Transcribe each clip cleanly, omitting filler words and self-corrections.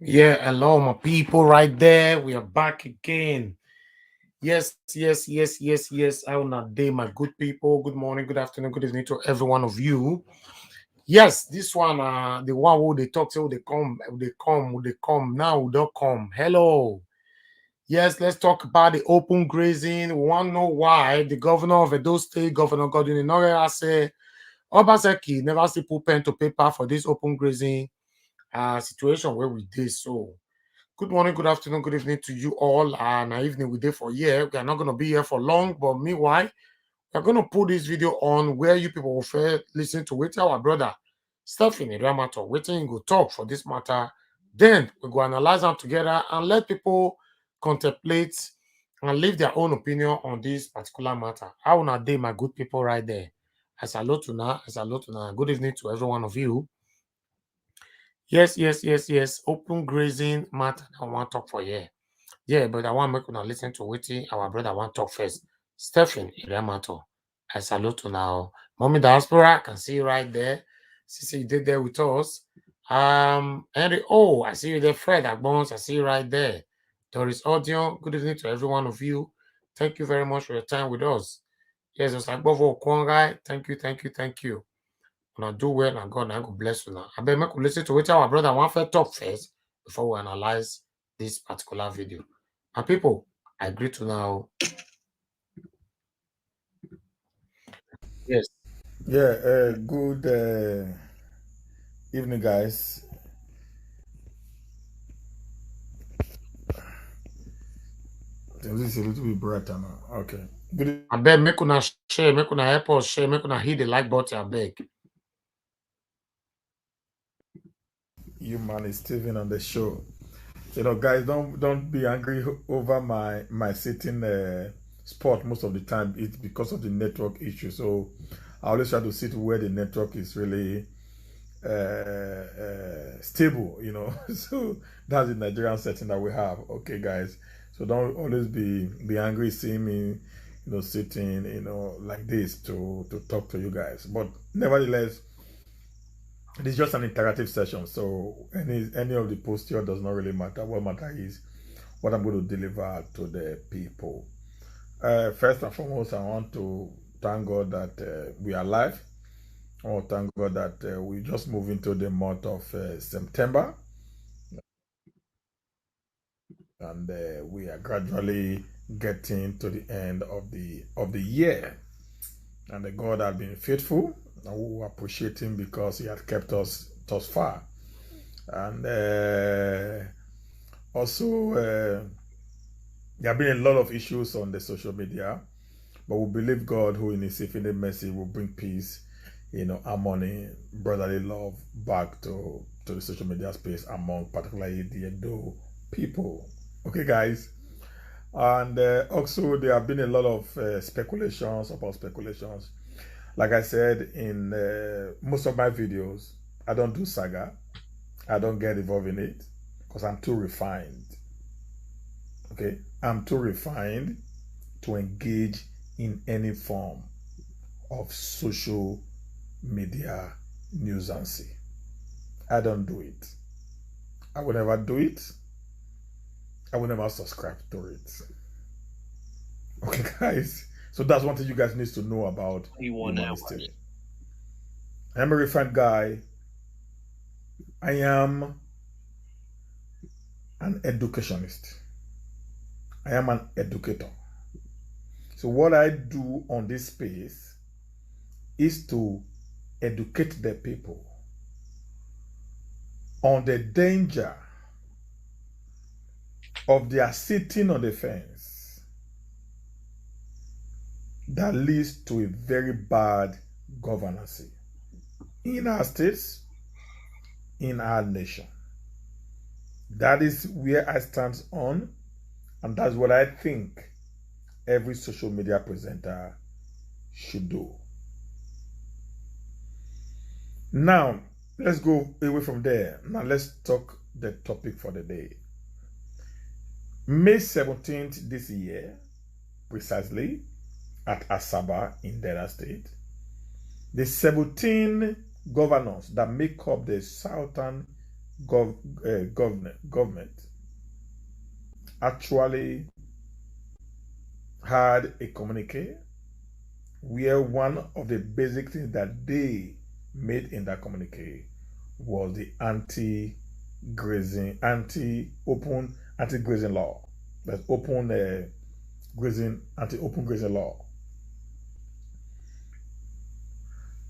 Yeah, hello, my people, right there. We are back again. Yes. I will not day, my good people. Good morning, good afternoon, good evening to every one of you. Yes, this one, the one who they talk, so they come, they come. Now they don't come. Hello. Yes, let's talk about the open grazing. We want to know why the governor of Edo State, Governor Godwin Inoria, say Obaseki never see put pen to paper for this open grazing situation where we did so. Good morning, good afternoon, good evening to you all. And evening we did for here. We are not going to be here for long, but meanwhile, we are going to put this video on where you people will first listen to with our brother Stephen Ramato, waiting go talk for this matter. Then we go analyze them together and let people contemplate and leave their own opinion on this particular matter. I will not day my good people right there. As I to now, Good evening to every one of you. Yes. Open grazing matter. I want to talk for here. Yeah, but I want to make una listen to wetin our brother want talk first. Stephen Iriamato, I salute you now. Mommy Diaspora, I can see you right there. See you did there with us. Henry, oh, I see you there. Fred Agbons, I see you right there. Doris Audio, good evening to every one of you. Thank you very much for your time with us. Yes, Osagbovo Okwangai, thank you. Una do well and God and God bless you now. I bet make we listen to what our brother want to talk first before we analyze this particular video. And people, I agree to now. Yes. Yeah, good evening, guys. This is a little bit brighter now. Okay. Good I bet make una share, make una help us share, make una hit the like button, I beg. you, man. It's Steven on the show. Guys, don't be angry over my sitting spot most of the time. It's because of the network issue. So I always try to sit where the network is really stable. So that's the Nigerian setting that we have. Okay, guys. So don't always be angry seeing me, sitting, like this to talk to you guys. But nevertheless, it is just an interactive session. So any of the posture does not really matter. What matters is what I'm going to deliver to the people. First and foremost, I want to thank God that we are alive. I want to thank God that we just moved into the month of September, and we are gradually getting to the end of the year. And God has been faithful, and we appreciate Him because He has kept us thus far. And also, there have been a lot of issues on the social media, but we believe God, who in His infinite mercy will bring peace, harmony, brotherly love back to the social media space among particularly the Edo people. Okay, guys. And also, there have been a lot of speculations upon speculations. Like I said in most of my videos, I don't do saga. I don't get involved in it because I'm too refined. Okay, I'm too refined to engage in any form of social media nuisance. I don't do it. I will never do it. I will never subscribe to it. Okay, guys. So that's one thing you guys need to know about humanity. I'm a refined guy. I am an educationist. I am an educator. So what I do on this space is to educate the people on the danger of their sitting on the fence that leads to a very bad governance in our states, in our nation. That is where I stand on, and that's what I think every social media presenter should do. Now, let's go away from there. Now, let's talk the topic for the day. May 17th this year, precisely, at Asaba in Delta State, the 17 governors that make up the Southern government actually had a communique where one of the basic things that they made in that communique was the anti-grazing, anti-open grazing law. That's open grazing, anti-open grazing law.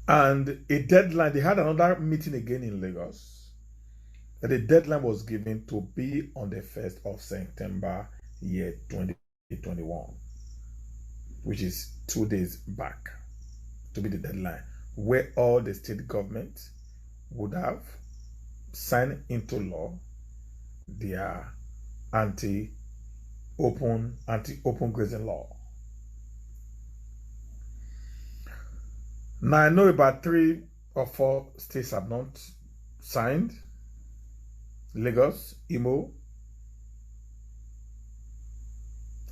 And a deadline, they had another meeting again in Lagos. And the deadline was given to be on the 1st of September, year 2021, which is 2 days back, to be the deadline, where all the state governments would have signed into law their anti-open grazing law. Now I know about 3 or 4 states have not signed. Lagos, Imo,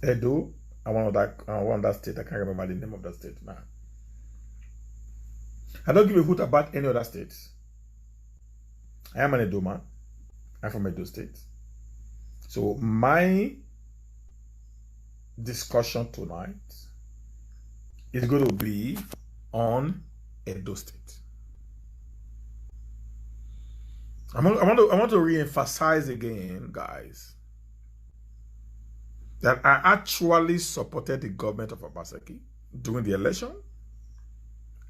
Edo, and one of that state. I can't remember the name of that state now. I don't give a hoot about any other states. I am an Edo man. I'm from Edo State. So my discussion tonight is going to be on Edo State. I want to re-emphasize again, guys, that I actually supported the government of Obaseki during the election.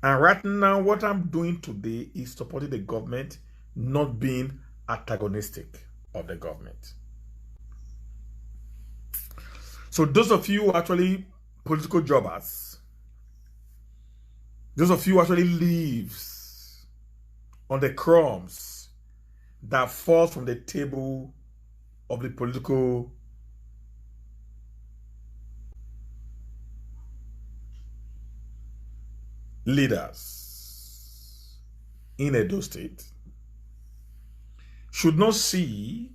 And right now, what I'm doing today is supporting the government, not being antagonistic of the government. So those of you actually political jobbers, those of you actually lives on the crumbs that falls from the table of the political leaders in Edo State should not see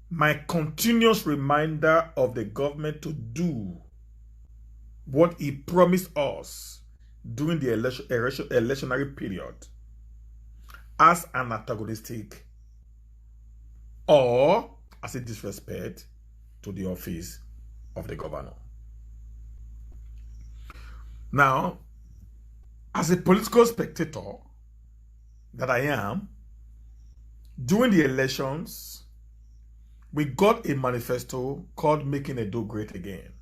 my continuous reminder of the government to do what he promised us during the electionary period as an antagonistic or as a disrespect to the office of the governor. Now, as a political spectator that I am, during the elections, we got a manifesto called Making Edo Great Again.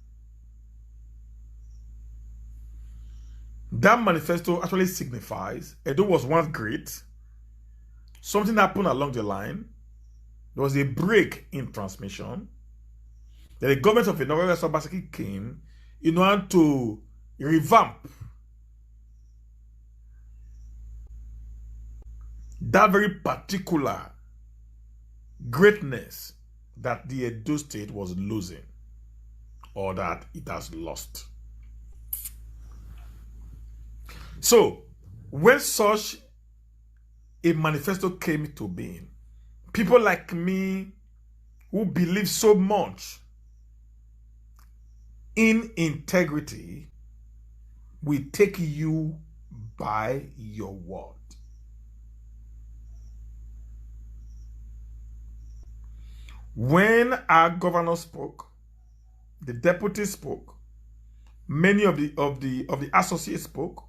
That manifesto actually signifies Edo was once great. Something happened along the line. There was a break in transmission. Then the government of Honorable Obaseki came in order to revamp that very particular greatness that the Edo State was losing, or that it has lost. So, when such a manifesto came into being, people like me who believe so much in integrity will take you by your word. When our governor spoke, the deputy spoke, many of the associates spoke,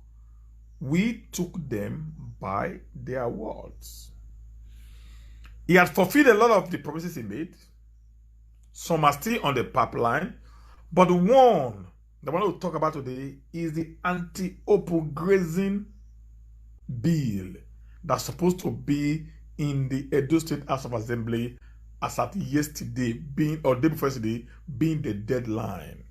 we took them by their words. He had fulfilled a lot of the promises he made. Some are still on the pipeline, but the one that I want to talk about today is the anti-open grazing bill that's supposed to be in the Edo State House of Assembly as at yesterday being, or day before yesterday, being the deadline.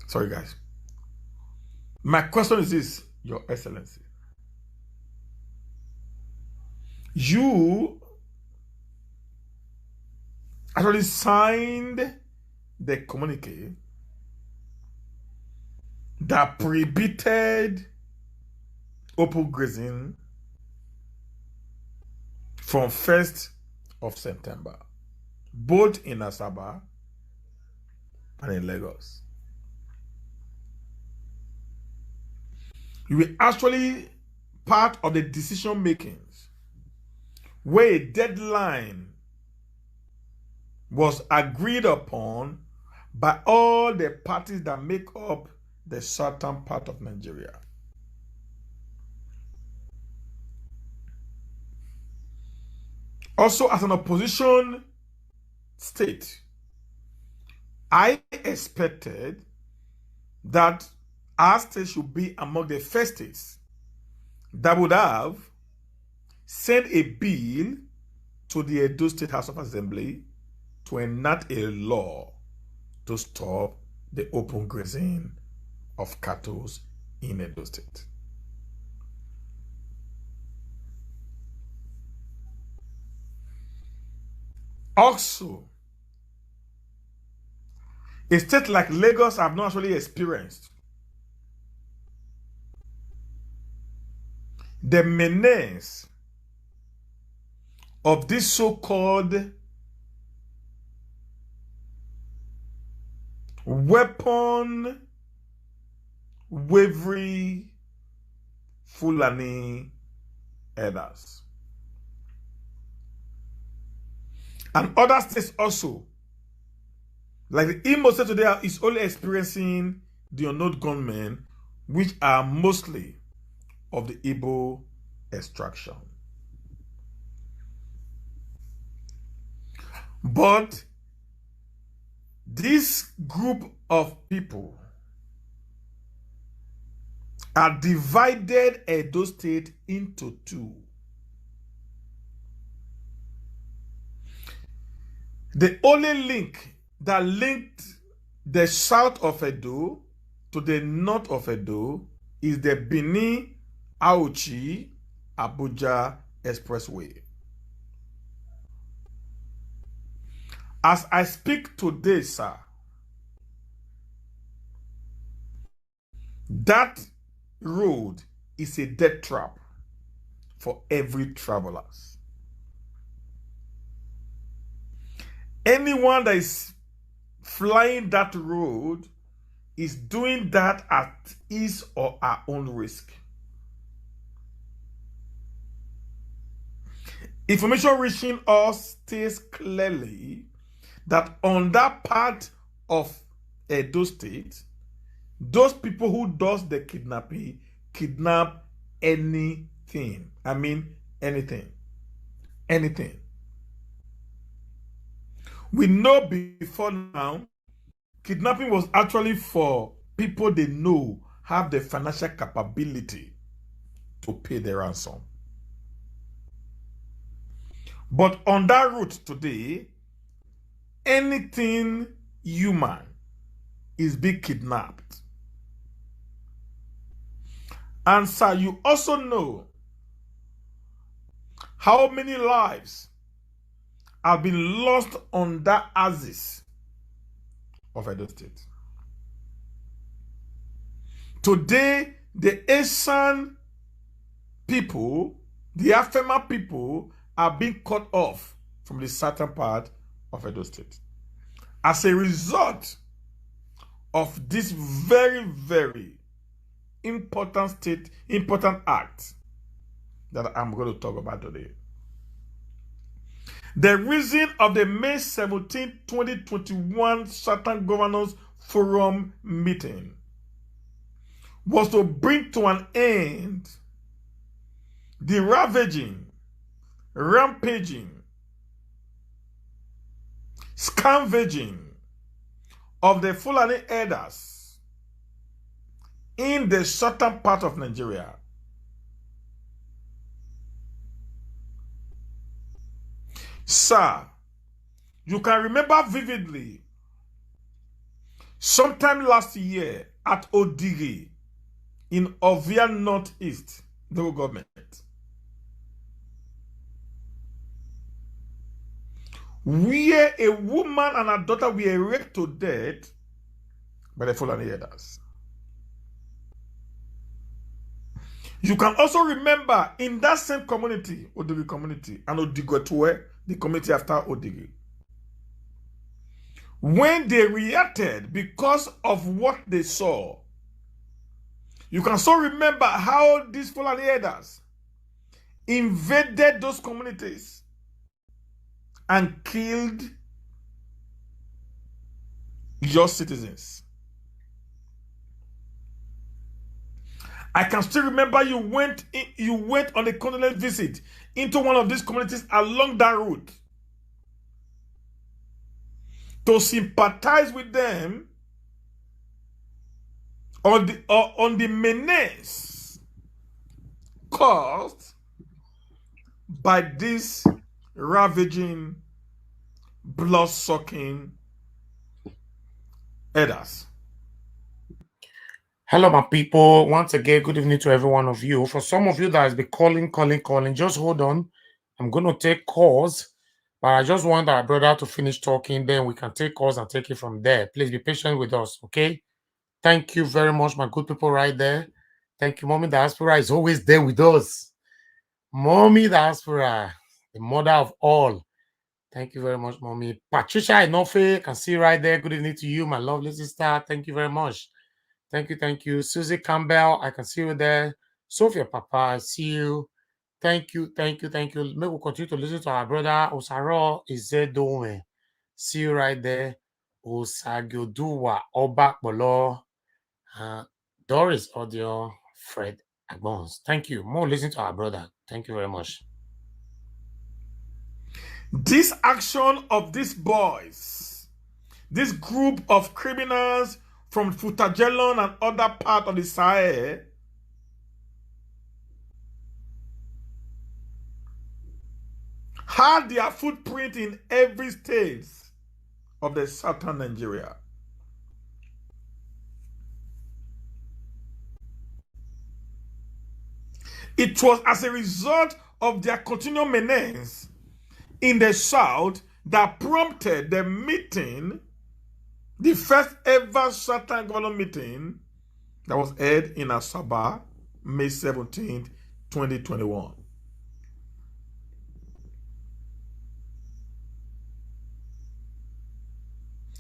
Sorry, guys. My question is this, Your Excellency. You actually signed the communique that prohibited open grazing from 1st of September, both in Asaba and in Lagos. You were actually part of the decision makings where a deadline was agreed upon by all the parties that make up the southern part of Nigeria. Also, as an opposition state, I expected that our state should be among the first states that would have sent a bill to the Edo State House of Assembly to enact a law to stop the open grazing of cattle in Edo State. Also, a state like Lagos have not actually experienced the menace of this so-called weapon wavery Fulani herders. And other states also, like the Imo State today, is only experiencing the unknown gunmen, which are mostly of the Igbo extraction. But this group of people are divided Edo State into two. The only link that linked the south of Edo to the north of Edo is the Benin Auchi Abuja Expressway. As I speak today, sir, that road is a death trap for every traveler. Anyone that is flying that road is doing that at his or her own risk. Information reaching us states clearly that on that part of Edo State, those people who does the kidnapping kidnap anything. I mean anything. Anything. We know before now, kidnapping was actually for people they know have the financial capability to pay the ransom. But on that route today, anything human is being kidnapped. And sir, you also know how many lives have been lost on that axis of Edo State. Today, the Asian people, the Afema people, are being cut off from the southern part of Edo State as a result of this very, very important act that I'm going to talk about today. The reason of the May 17, 2021 Southern Governors Forum meeting was to bring to an end the ravaging, rampaging, scavenging of the Fulani herders in the southern part of Nigeria. Sir, you can remember vividly, sometime last year at Odighi in Ovia Northeast, local government, where a woman and her daughter were raped to death by the Fulani herders. You can also remember in that same community, Odighi community, and Odigotwe, the community after Odighi, when they reacted because of what they saw, You can so remember how these Fulani elders invaded those communities and killed your citizens. I can still remember you went on a condolence visit into one of these communities along that route to sympathize with them on the menace caused by this ravaging, blood-sucking elders. Hello, my people. Once again, good evening to every one of you. For some of you that has been calling, just hold on. I'm going to take calls, but I just want our brother to finish talking. Then we can take calls and take it from there. Please be patient with us, okay? Thank you very much, my good people right there. Thank you. Mommy Diaspora is always there with us. Mommy Diaspora, the mother of all. Thank you very much, Mommy. Patricia Enofe, can see right there. Good evening to you, my lovely sister. Thank you very much. Thank you. Susie Campbell, I can see you there. Sophia Papa, I see you. Thank you. May we continue to listen to our brother Osaro Izedowe. See you right there. Osagioduwa Oba Bolo. Doris Audio, Fred Agbons. Thank you. More listen to our brother. Thank you very much. This action of these boys, this group of criminals from Futajelon and other parts of the Sahel, had their footprint in every state of the southern Nigeria. It was as a result of their continual menace in the south that prompted the meeting, the first ever Southern government meeting that was held in Asaba, May 17, 2021.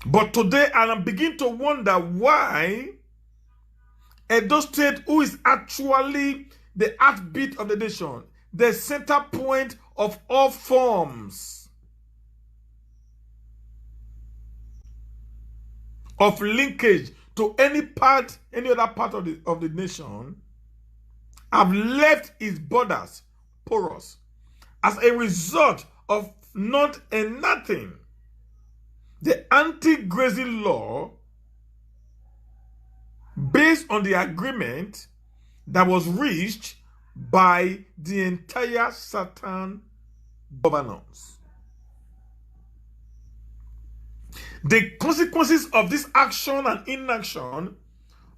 But today, I'm beginning to wonder why Edo State, who is actually the heartbeat of the nation, the center point of all forms of linkage to any other part of the nation, have left its borders porous as a result of not enacting the anti-grazing law based on the agreement that was reached by the entire Southern governance. The consequences of this action and inaction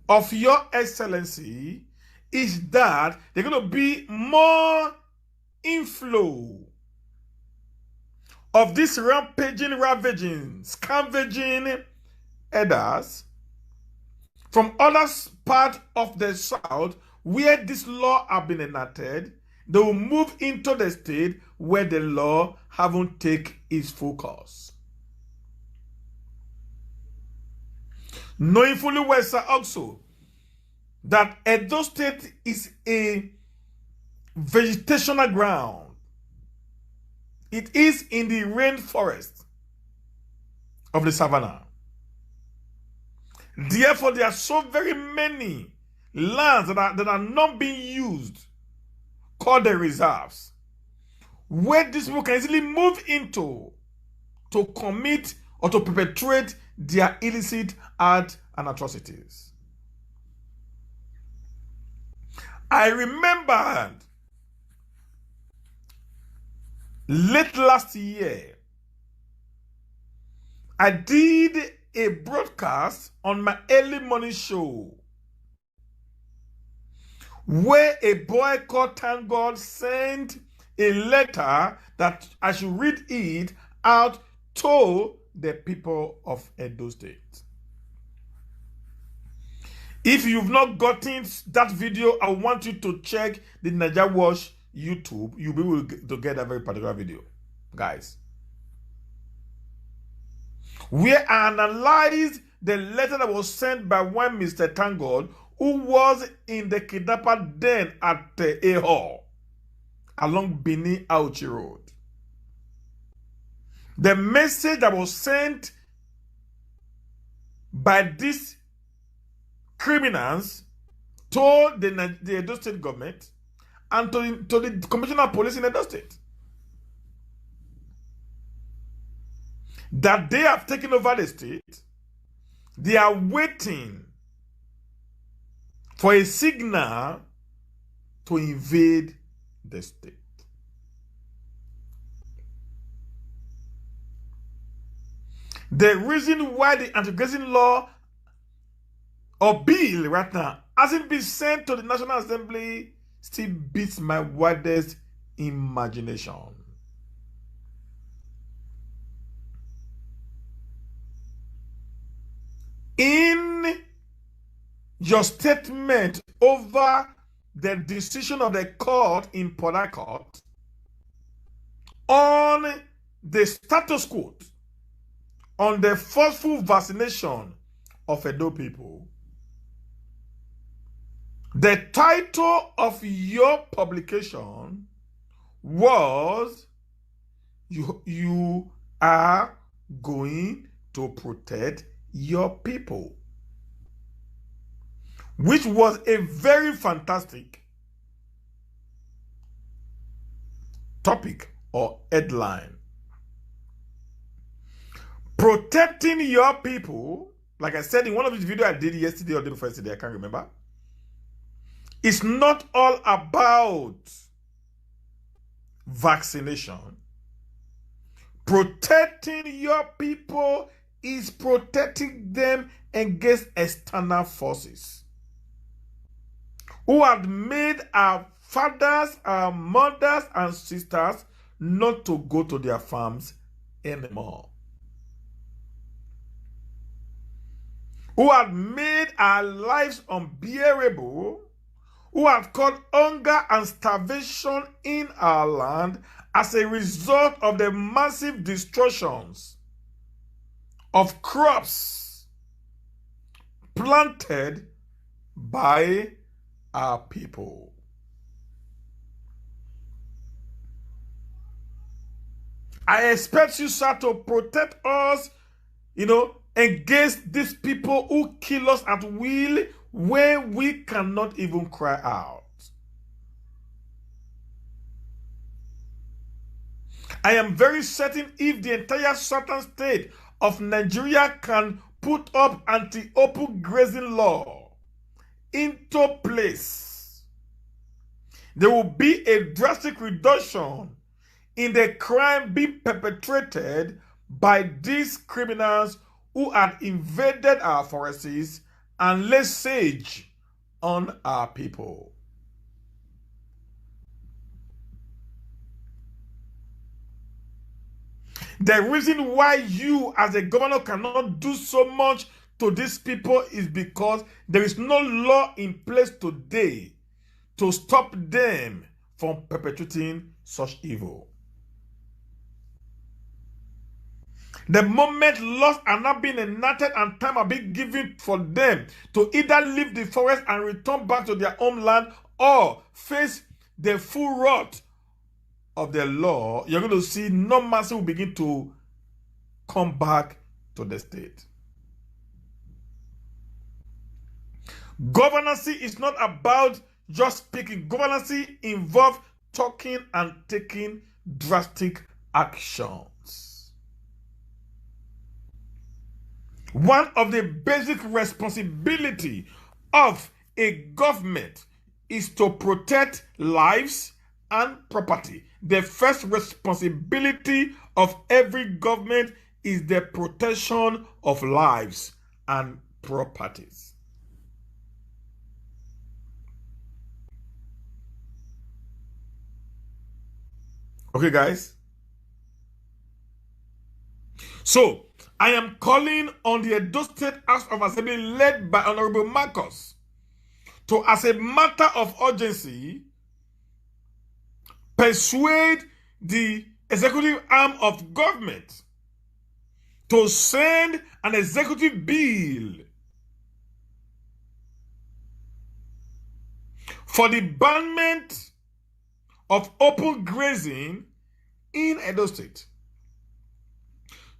of Your Excellency is that there's going to be more inflow of this ravaging, scavenging elders from other parts of the south where this law have been enacted. They will move into the state where the law haven't taken its full course. Knowing fully well, sir, also, that Edo State is a vegetational ground. It is in the rainforest of the savannah. Therefore, there are so very many lands that are not being used, called the reserves, where these people can easily move into to commit or to perpetrate their illicit acts and atrocities. I remembered late last year, I did a broadcast on my early morning show where a boy called Thank God sent a letter that I should read it out to the people of Edo State. If you've not gotten that video, I want you to check the Naija Watch YouTube. You'll be able to get a very particular video, guys, where I analyzed the letter that was sent by one Mr. Thank God, who was in the kidnapper den at EDHA along Benin Auchi Road. The message that was sent by these criminals to the Edo State government and to the Commissioner of Police in Edo State that they have taken over the state. They are waiting for a signal to invade the state. The reason why the anti-grazing law or bill right now hasn't been sent to the National Assembly still beats my wildest imagination. In your statement over the decision of the court in Port Harcourt on the status quo on the forceful vaccination of Edo people, the title of your publication was you are going to protect your people, which was a very fantastic topic or headline. Protecting your people, like I said in one of these videos I did yesterday or the day before yesterday, I can't remember, it's not all about vaccination. Protecting your people is protecting them against external forces who had made our fathers, our mothers, and sisters not to go to their farms anymore. Who had made our lives unbearable, who had caused hunger and starvation in our land as a result of the massive destructions of crops planted by our people. I expect you, sir, to protect us, against these people who kill us at will when we cannot even cry out. I am very certain if the entire southern state of Nigeria can put up anti-open grazing law into place, there will be a drastic reduction in the crime being perpetrated by these criminals who had invaded our forests and laid siege on our people. The reason why you as a governor cannot do so much to these people is because there is no law in place today to stop them from perpetrating such evil. The moment laws are not being enacted and time are being given for them to either leave the forest and return back to their homeland or face the full wrath of the law, you're going to see no mercy will begin to come back to the state. Governance is not about just speaking. Governance involves talking and taking drastic actions. One of the basic responsibilities of a government is to protect lives and property. The first responsibility of every government is the protection of lives and properties. Okay, guys? So, I am calling on the Edo State House of Assembly led by Honorable Marcus to, as a matter of urgency, persuade the executive arm of government to send an executive bill for the banment of open grazing in Edo State,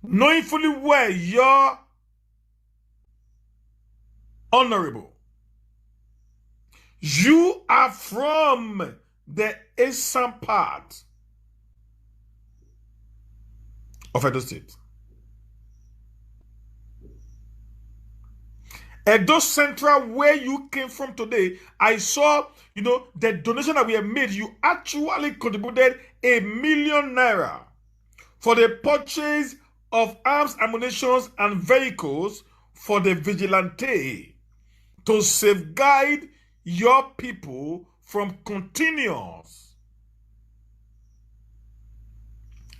knowing fully well your honorable, you are from the eastern part of Edo State. Edo Central, where you came from today, I saw, the donation that we have made. You actually contributed 1 million naira for the purchase of arms, ammunition, and vehicles for the vigilante to safeguard your people from continuous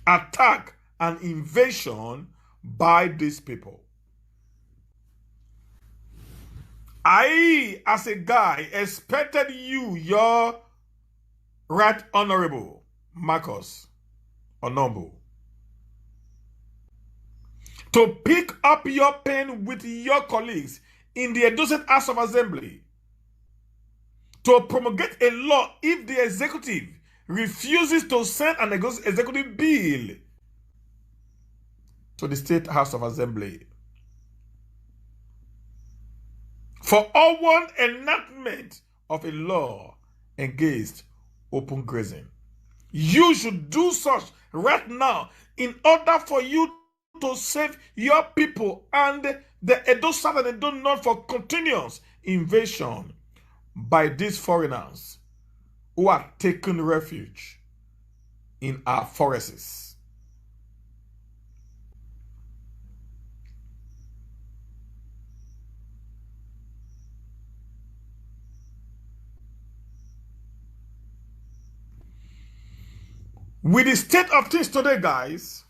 attack and invasion by these people. I, as a guy, expected you, your right honorable Marcus Onombo, to pick up your pen with your colleagues in the Edo State House of Assembly to promulgate a law if the executive refuses to send an executive bill to the State House of Assembly for all enactment of a law against open grazing. You should do such right now in order for you to save your people and the Edo South and Edo North for continuous invasion by these foreigners who are taking refuge in our forests. With the state of things today, guys,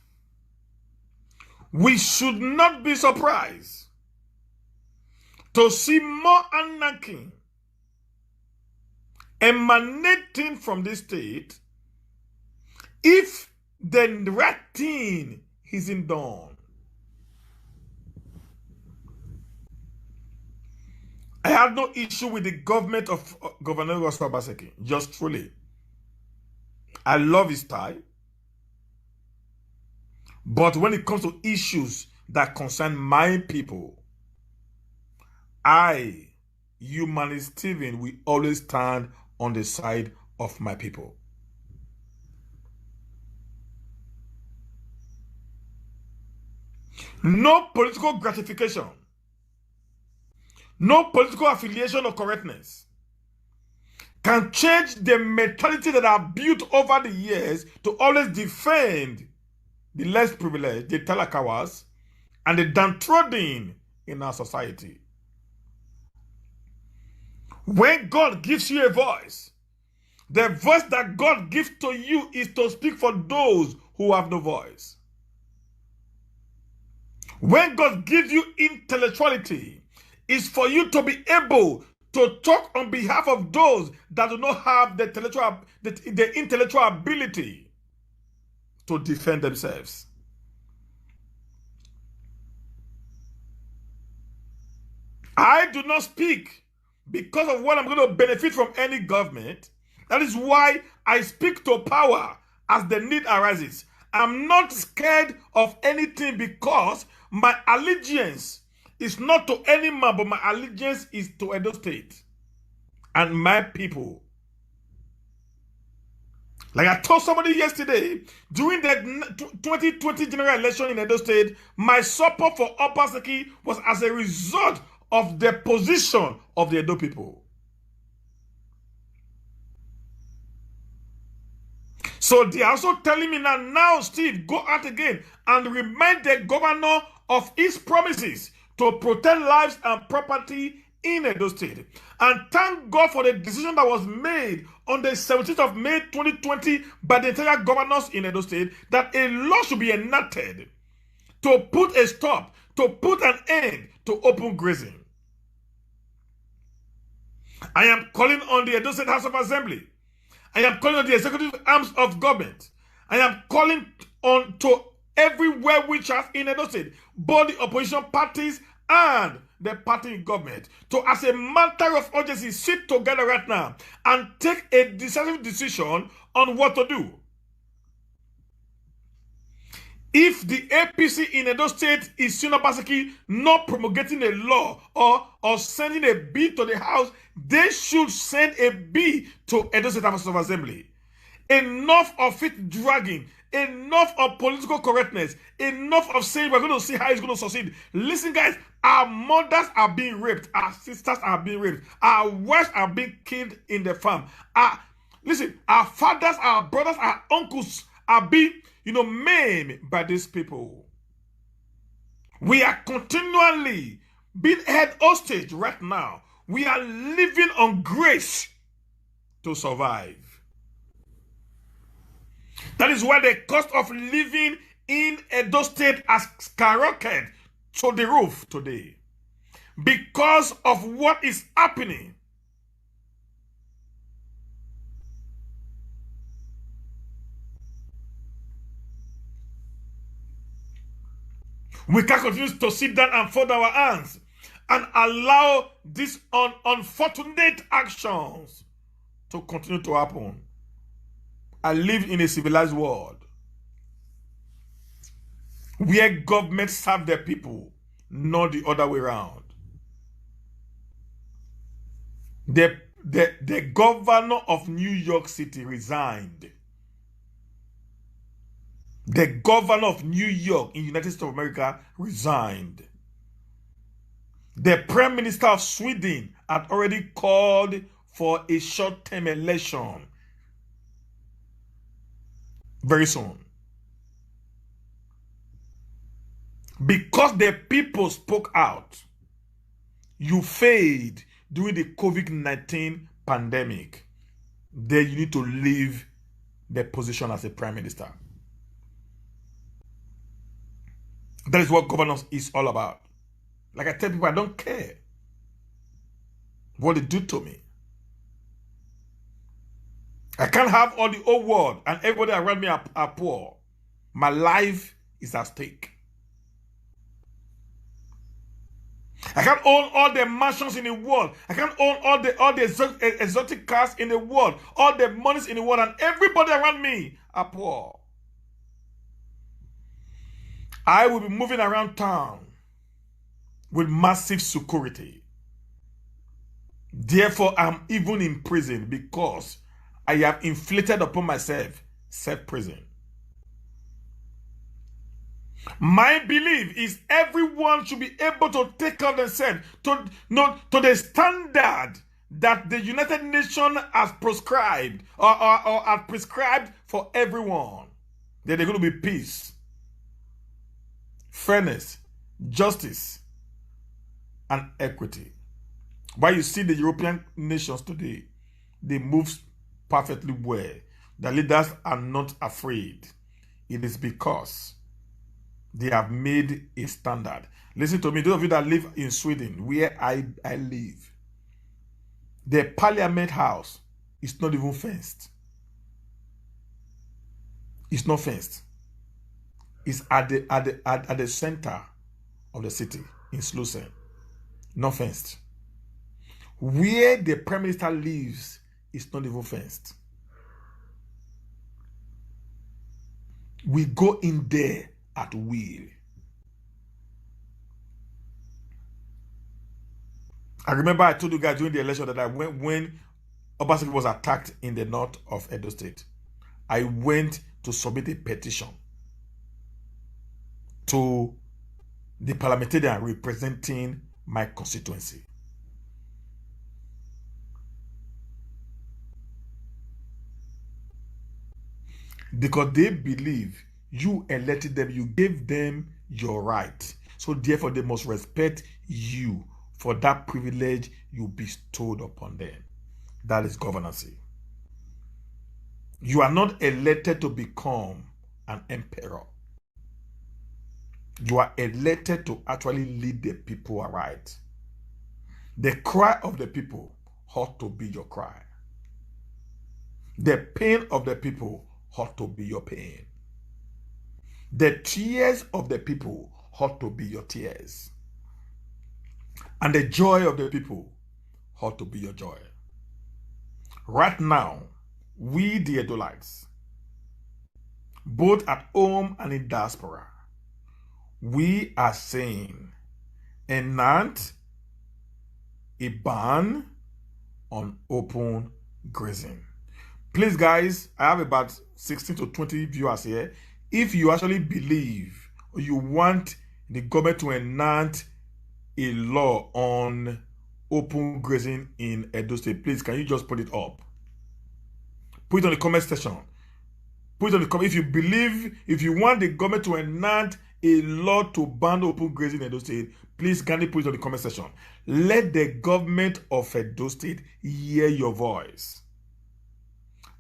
we should not be surprised to see more anarchy emanating from this state if the right thing isn't done. I have no issue with the government of Governor Oscar Obaseki, just truly. I love his style. But when it comes to issues that concern my people, I, humanist Stephen, will always stand on the side of my people. No political gratification, no political affiliation or correctness can change the mentality that I've built over the years to always defend the less privileged, the talakawas, and the downtrodden in our society. When God gives you a voice, the voice that God gives to you is to speak for those who have no voice. When God gives you intellectuality, it's for you to be able to talk on behalf of those that do not have the intellectual ability to defend themselves. I do not speak because of what I'm going to benefit from any government. That is why I speak to power as the need arises. I'm not scared of anything because my allegiance is not to any man, but my allegiance is to Edo State and my people. Like I told somebody yesterday, during the 2020 general election in Edo State, my support for Obaseki was as a result of the position of the Edo people. So they are also telling me now, Steve, go out again and remind the governor of his promises to protect lives and property in Edo State. And thank God for the decision that was made on the 17th of May 2020 by the entire governors in Edo State that a law should be enacted to put a stop, to put an end to open grazing. I am calling on the Edo State House of Assembly. I am calling on the executive arms of government. I am calling on to everywhere which has in Edo State, both the opposition parties and the party in government to, as a matter of urgency, sit together right now and take a decisive decision on what to do. If the APC in Edo State is basically not promulgating a law or sending a bill to the House, they should send a bill to Edo State House of Assembly. Enough of it dragging. Enough of political correctness. Enough of saying we're going to see how it's going to succeed. Listen, guys, our mothers are being raped. Our sisters are being raped. Our wives are being killed in the farm. Listen, our fathers, our brothers, our uncles are being, maimed by these people. We are continually being held hostage right now. We are living on grace to survive. That is why the cost of living in Edo State has skyrocketed to the roof today. Because of what is happening. We can continue to sit down and fold our hands and allow these unfortunate actions to continue to happen. I live in a civilized world where government serve the people, not the other way around. The governor of New York City resigned. The governor of New York in the United States of America resigned. The Prime Minister of Sweden had already called for a short-term election very soon. Because the people spoke out, you failed during the COVID-19 pandemic. Then you need to leave the position as a Prime Minister. That is what governance is all about. Like I tell people, I don't care what they do to me. I can't have all the whole world and everybody around me are poor. My life is at stake. I can't own all the mansions in the world. I can't own all the exotic cars in the world, all the monies in the world, and everybody around me are poor. I will be moving around town with massive security. Therefore, I'm even in prison because I have inflicted upon myself self-prison. My belief is everyone should be able to take care of themselves to the standard that the United Nations has prescribed or has prescribed for everyone. That there's going to be peace, fairness, justice, and equity. Why you see the European nations today, they move perfectly well. The leaders are not afraid. It is because they have made a standard. Listen to me, those of you that live in Sweden, where I live, the parliament house is not even fenced. It's not fenced. It's at the center of the city in Slusen. Not fenced. Where the Prime Minister lives is not even fenced. We go in there at will. I remember I told you guys during the election that I went when Obasanjo was attacked in the north of Edo State. I went to submit a petition to the parliamentarian representing my constituency. Because they believe you elected them, you gave them your right. So therefore they must respect you for that privilege you bestowed upon them. That is governance. You are not elected to become an emperor. You are elected to actually lead the people aright. The cry of the people ought to be your cry. The pain of the people ought to be your pain. The tears of the people ought to be your tears. And the joy of the people ought to be your joy. Right now, we the Edolites, both at home and in diaspora, we are saying enact a ban on open grazing. Please, guys, I have about 16 to 20 viewers here. If you actually believe or you want the government to enact a law on open grazing in Edo State, please, can you just put it up? Put it on the comment section. Put it on the comment. If you believe, if you want the government to enact a law to ban open grazing in Edo State, please kindly put it on the comment section. Let the government of Edo State hear your voice.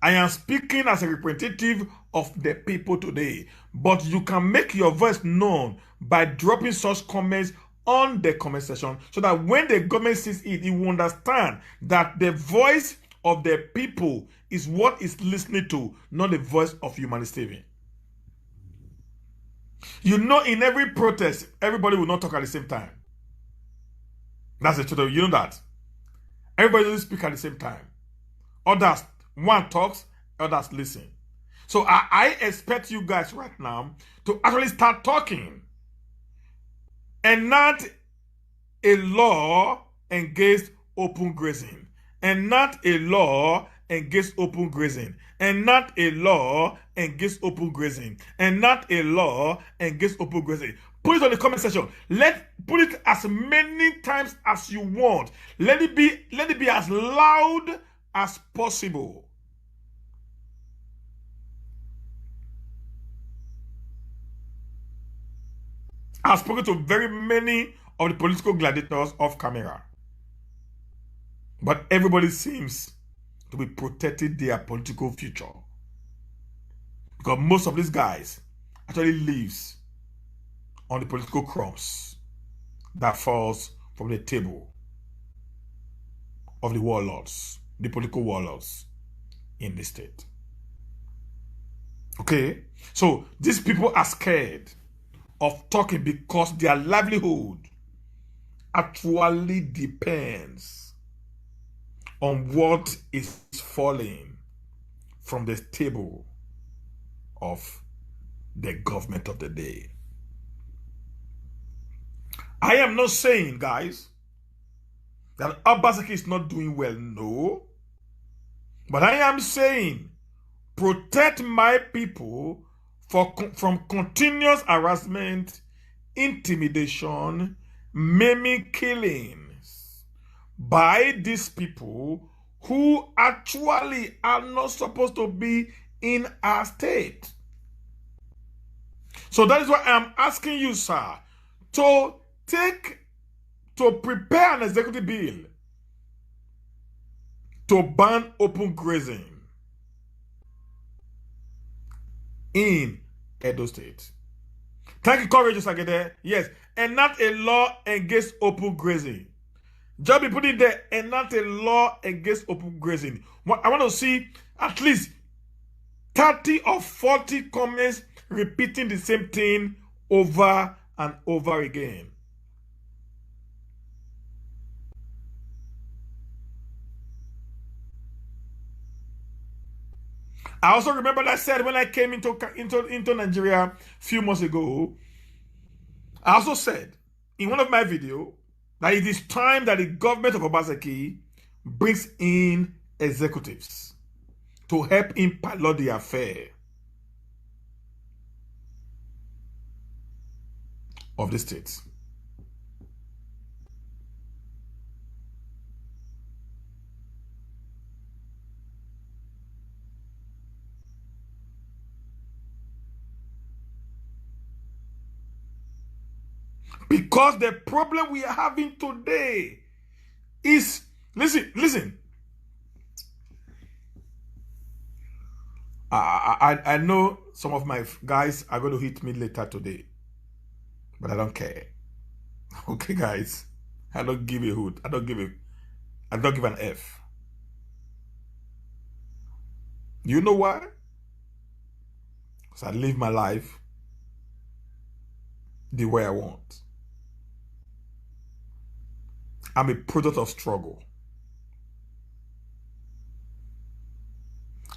I am speaking as a representative of the people today, but you can make your voice known by dropping such comments on the comment section so that when the government sees it, it will understand that the voice of the people is what is listening to, not the voice of humanist TV. You know, in every protest, everybody will not talk at the same time. That's the truth. You know that. Everybody doesn't speak at the same time. Others, one talks, others listen. So I expect you guys right now to actually start talking and not a law against open grazing, and not a law against open grazing, and not a law against open grazing, and not a law against open grazing. Put it on the comment section. Put it as many times as you want. Let it be as loud as possible. I've spoken to very many of the political gladiators off camera, but everybody seems to be protecting their political future, because most of these guys actually lives on the political crumbs that falls from the table of the warlords, the political warlords in the state. Okay, so these people are scared of talking because their livelihood actually depends on what is falling from the table of the government of the day. I am not saying, guys, that Obaseki is not doing well, no. But I am saying, protect my people from continuous harassment, intimidation, maiming, killings by these people who actually are not supposed to be in our state. So that is why I'm asking you, sir, to prepare an executive bill to ban open grazing in Edo State. Thank you, Courageous Agede. Yes, and not a law against open grazing. Just be putting there, and not a law against open grazing. I want to see at least 30 or 40 comments repeating the same thing over and over again. I also remember that I said when I came into Nigeria a few months ago, I also said in one of my videos that it is time that the government of Obaseki brings in executives to help him pilot the affair of the state. Because the problem we are having today is, listen. I know some of my guys are going to hit me later today, but I don't care. Okay, guys, I don't give a hoot. I don't give an F. You know why? Because I live my life the way I want. I'm a product of struggle.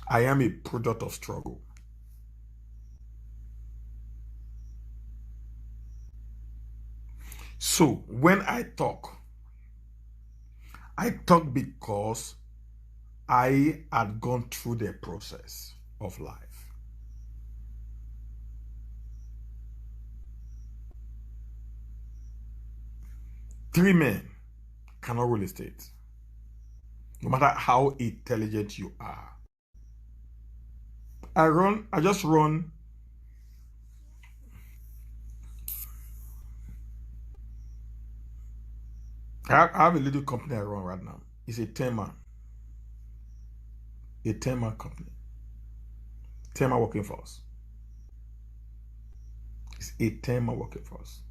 I am a product of struggle. So when I talk because I had gone through the process of life. Three men cannot rule a state, no matter how intelligent you are. I just run. I have a little company I run right now. It's a 10-man company. 10-man working force. It's a 10-man working force.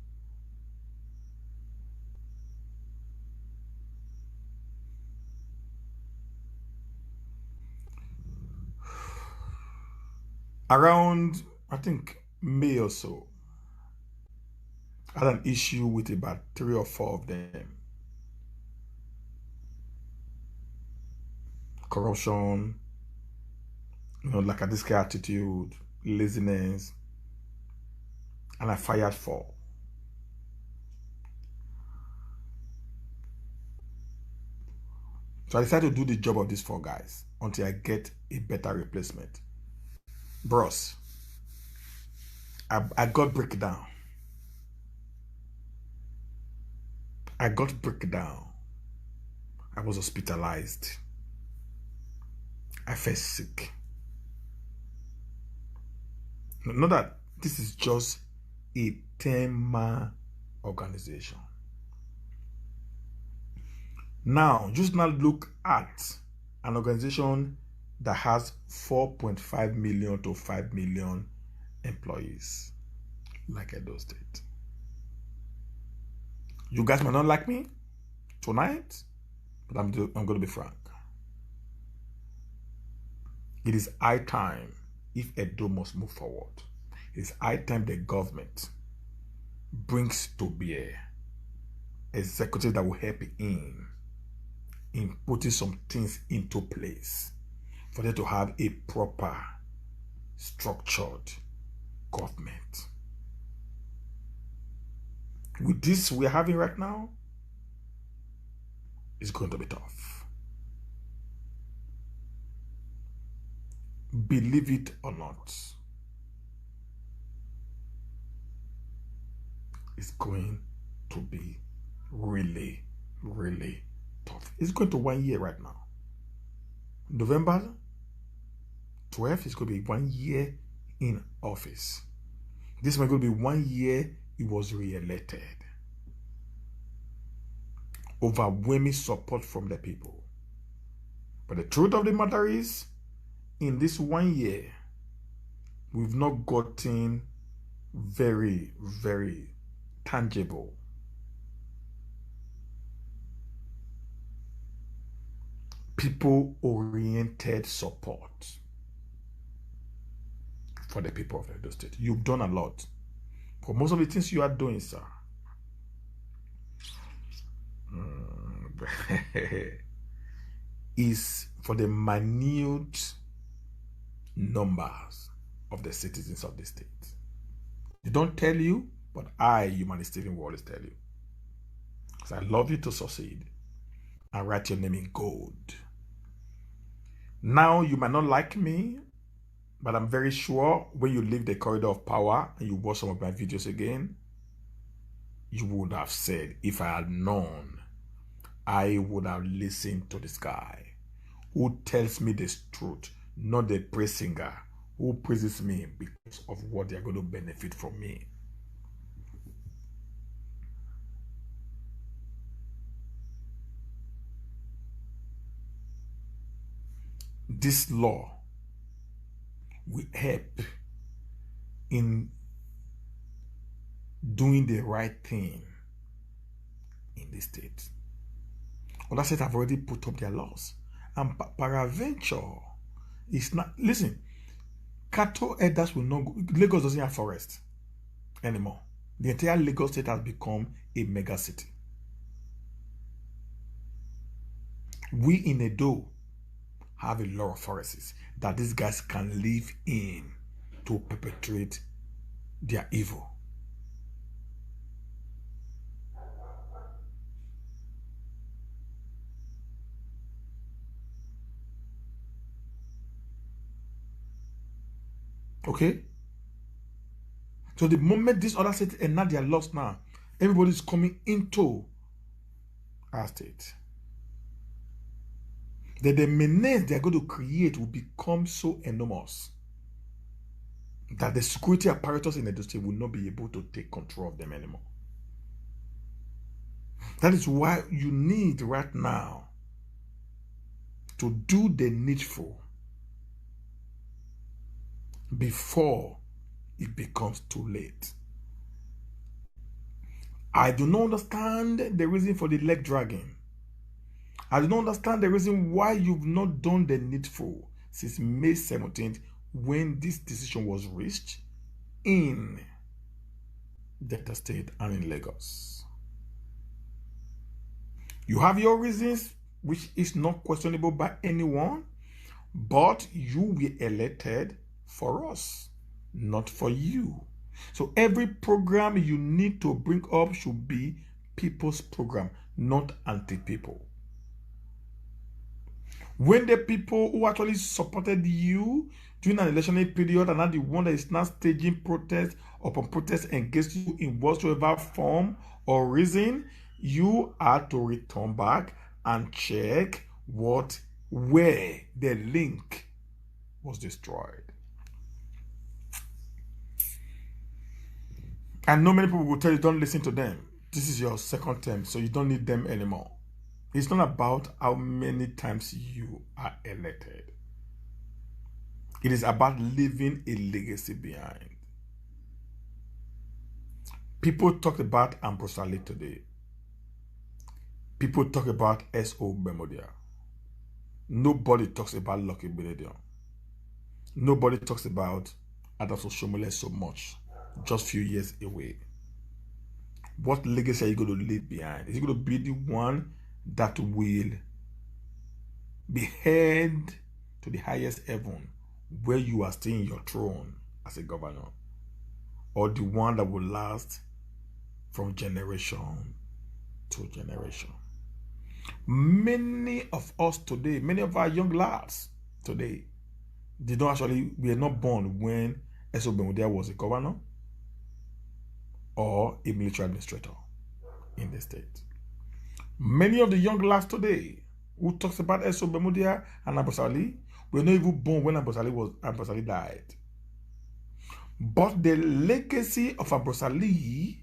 Around, I think, May or so, I had an issue with about 3 or 4 of them. Corruption, like a this kind of attitude, laziness, and I fired 4. So I decided to do the job of these 4 guys until I get a better replacement. Bros, I got breakdown. I got breakdown. I was hospitalized. I felt sick. Not that this is just a 10-man organization. Now, just now look at an organization that has 4.5 million to 5 million employees, like Edo State. You guys might not like me tonight, but I'm going to be frank. It is high time, if Edo must move forward, it is high time the government brings to bear executive that will help in putting some things into place for them to have a proper, structured government. With this we're having right now, it's going to be tough. Believe it or not, it's going to be really, really tough. It's going to 1 year right now. November 12th is going to be 1 year in office. This is going to be 1 year he was re-elected. Overwhelming support from the people. But the truth of the matter is, in this 1 year, we've not gotten very, very tangible people-oriented support for the people of Edo State. You've done a lot. For most of the things you are doing, sir, is for the minute numbers of the citizens of the state. They don't tell you, but I, Human Stephen, will always tell you. Because I love you to succeed and write your name in gold. Now, you might not like me, but I'm very sure when you leave the corridor of power and you watch some of my videos again, you would have said, if I had known, I would have listened to this guy who tells me the truth, not the praise singer who praises me because of what they're going to benefit from me. This law will help in doing the right thing in the state. Other states have already put up their laws. And peradventure, it's not, listen, cattle herders will not go. Lagos doesn't have forest anymore. The entire Lagos state has become a mega city. We in Edo have a lot of forests that these guys can live in to perpetrate their evil. Okay? So the moment these other states enact their laws now, everybody's coming into our state. That the menace they're going to create will become so enormous that the security apparatus in the state will not be able to take control of them anymore. That is why you need right now to do the needful before it becomes too late. I do not understand the reason for the leg dragging. I do not understand the reason why you've not done the needful since May 17th when this decision was reached in Delta State and in Lagos. You have your reasons, which is not questionable by anyone, but you were elected for us, not for you. So every program you need to bring up should be people's program, not anti-people. When the people who actually supported you during an electionary period are not the one that is now staging protest upon protest against you in whatsoever form or reason, you are to return back and check where the link was destroyed. I know many people will tell you, don't listen to them. This is your second term, so you don't need them anymore. It's not about how many times you are elected. It is about leaving a legacy behind. People talk about Ambrose Ali today. People talk about S.O. Bemodia. Nobody talks about Lucky Benedion. Nobody talks about Adams Oshomole so much, just few years away. What legacy are you going to leave behind? Is it going to be the one that will be held to the highest heaven where you are still in your throne as a governor, or the one that will last from generation to generation? Many of us today, many of our young lads today, we were not born when S.O. Bemodia was a governor or a military administrator in the state. Many of the young lads today who talks about S.O. Bemodia and Ambrose Ali were not even born when Ambrose Ali died. But the legacy of Ambrose Ali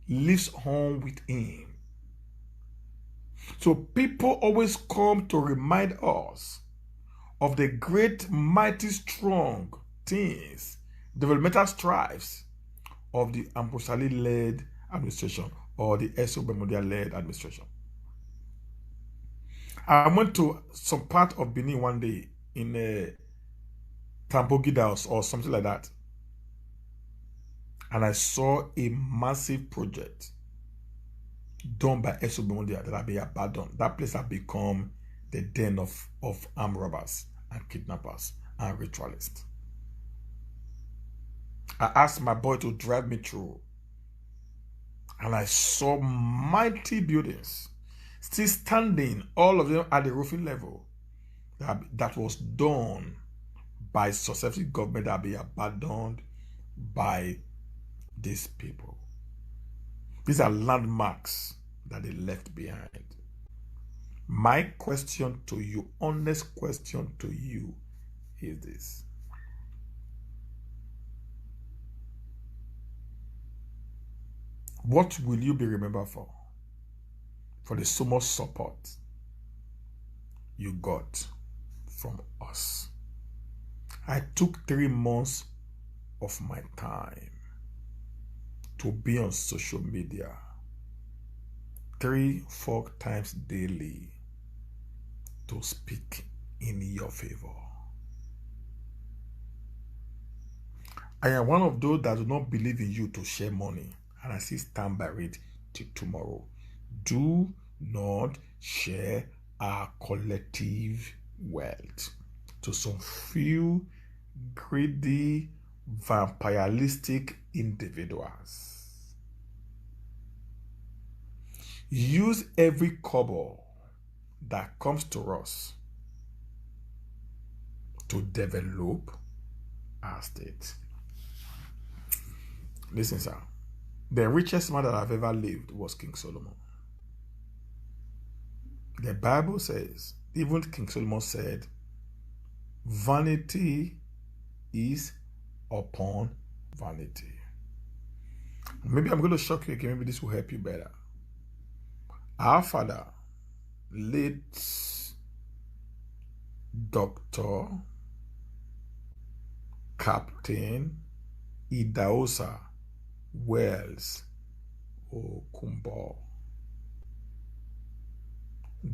lives on with him. So people always come to remind us of the great, mighty, strong things, developmental strives of the Ambrose Ali-led administration or the S.O. Bemodia-led administration. I went to some part of Benin one day in a Tambogida or something like that, and I saw a massive project done by S.O. Bemodia that had been abandoned. That place had become the den of armed robbers and kidnappers and ritualists. I asked my boy to drive me through, and I saw mighty buildings still standing, all of them at the roofing level, that was done by successive government that be abandoned by these people. These are landmarks that they left behind. My question to you, honest question to you, is this: what will you be remembered for? For the so much support you got from us. I took 3 months of my time to be on social media 3-4 times daily to speak in your favor. I am one of those that do not believe in you to share money, and I still stand by it till tomorrow. Do not share our collective wealth to some few greedy, vampiristic individuals. Use every kobo that comes to us to develop our state. Listen, sir. The richest man that I've ever lived was King Solomon. The Bible says, even King Solomon said, vanity is upon vanity. Maybe I'm going to shock you again. Maybe this will help you better. Our father, late Dr. Captain Idahosa Wells Okumbo,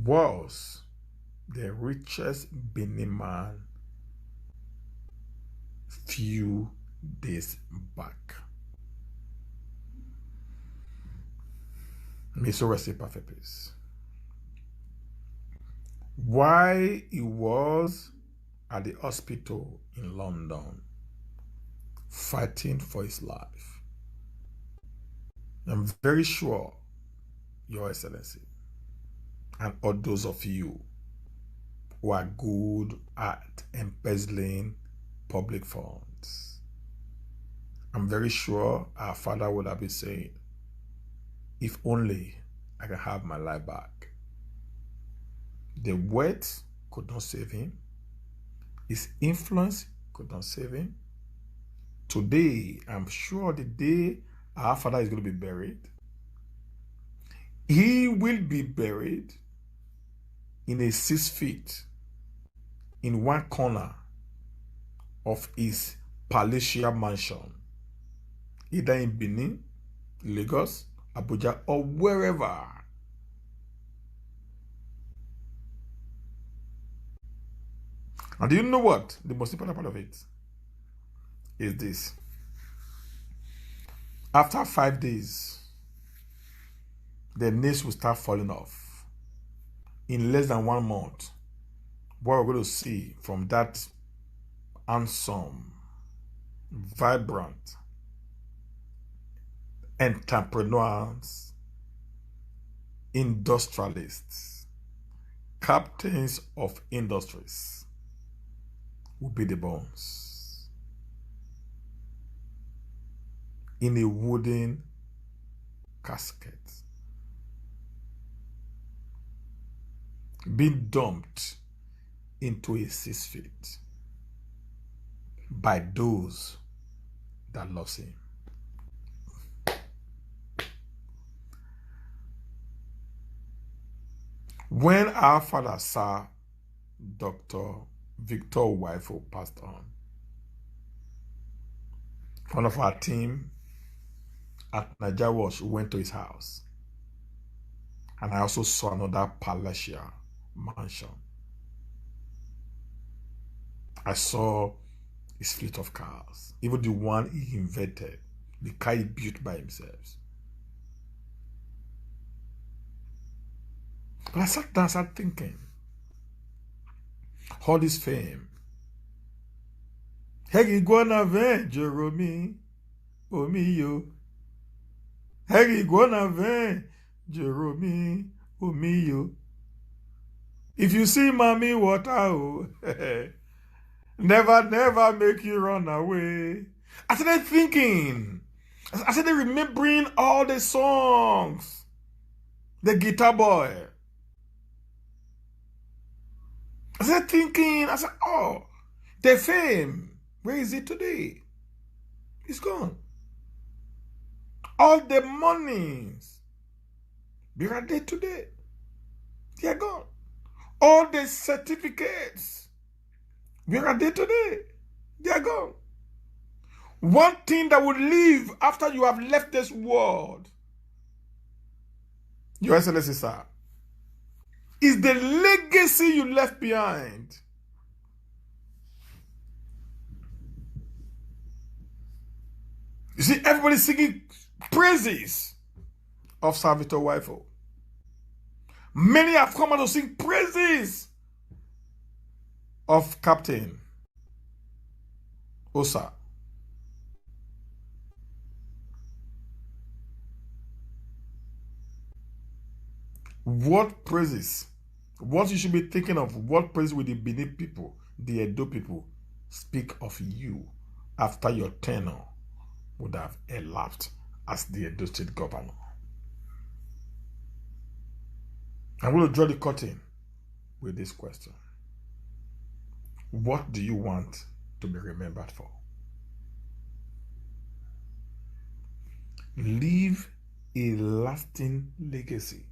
was the richest Benin man few days back. May so rest in perfect peace. Why he was at the hospital in London fighting for his life, I'm very sure, Your Excellency, and all those of you who are good at embezzling public funds, I'm very sure our father would have been saying, if only I can have my life back. The wealth could not save him. His influence could not save him. Today, I'm sure the day our father is going to be buried, he will be buried in a 6 feet in one corner of his palatial mansion, either in Benin, Lagos, Abuja, or wherever. And do you know what? The most important part of it is this. After 5 days, the nails will start falling off. In less than 1 month, what we're going to see from that handsome, vibrant entrepreneurs, industrialists, captains of industries will be the bones in a wooden casket, being dumped into a 6 feet by those that loves him. When our father saw Dr. Victor Wifo passed on, one of our team at Nigeria Wash went to his house. And I also saw another palatial mansion. I saw his fleet of cars, even the one he invented, the car he built by himself. But I sat down and started thinking, all this fame. Hey, gonna vem, Jerome, Omiyo. Hey, gonna vem, Jerome, Omiyo. If you see mommy water, oh, never make you run away. I started thinking. I started remembering all the songs. The Guitar Boy. I started thinking, I said, oh, the fame, where is it today? It's gone. All the monies, where are they today? They are gone. All the certificates, where are they today? They are gone. One thing that will live after you have left this world, Your Excellency, sir, is the legacy you left behind. You see, everybody singing praises of Sir Victor Wifo. Many have come out to sing praises of Captain Osa. What praises? What you should be thinking of? What praise will the Benin people, the Edo people, speak of you after your tenure would have elapsed as the Edo State governor? I'm going to draw the curtain with this question. What do you want to be remembered for? Leave a lasting legacy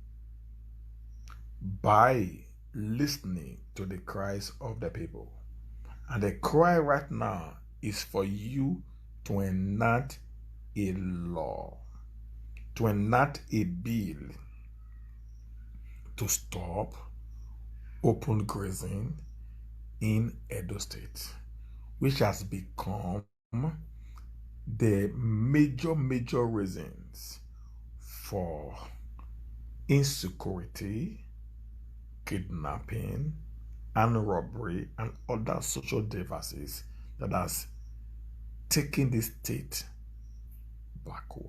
by listening to the cries of the people. And the cry right now is for you to enact a law, to enact a bill to stop open grazing in Edo State, which has become the major reasons for insecurity, kidnapping, and robbery, and other social devices that has taken the state backward.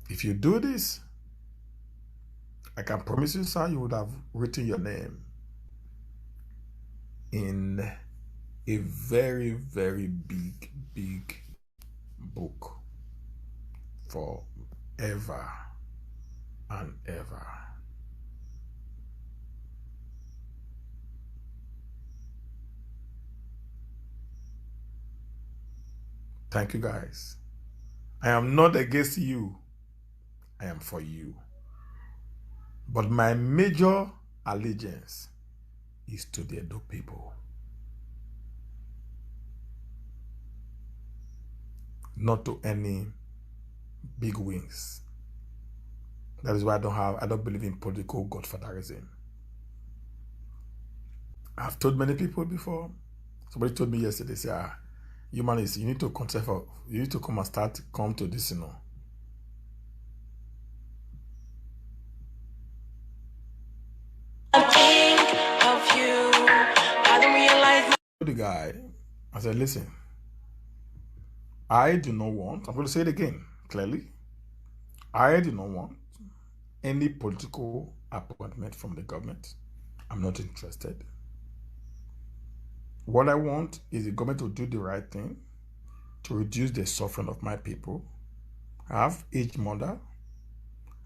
If you do this, I can promise you, sir, you would have written your name in a very big book forever and ever. Thank you, guys. I am not against you. I am for you. But my major allegiance is to the Edo people. Not to any big wings. That is why I don't believe in political godfatherism. I've told many people before. Somebody told me yesterday, say, humanists, you need to you need to come to this, I think of you. I don't realize. The guy, I said, listen, I do not want, I'm going to say it again clearly, I do not want any political appointment from the government. I'm not interested. What I want is the government to do the right thing to reduce the suffering of my people. I have aged mother,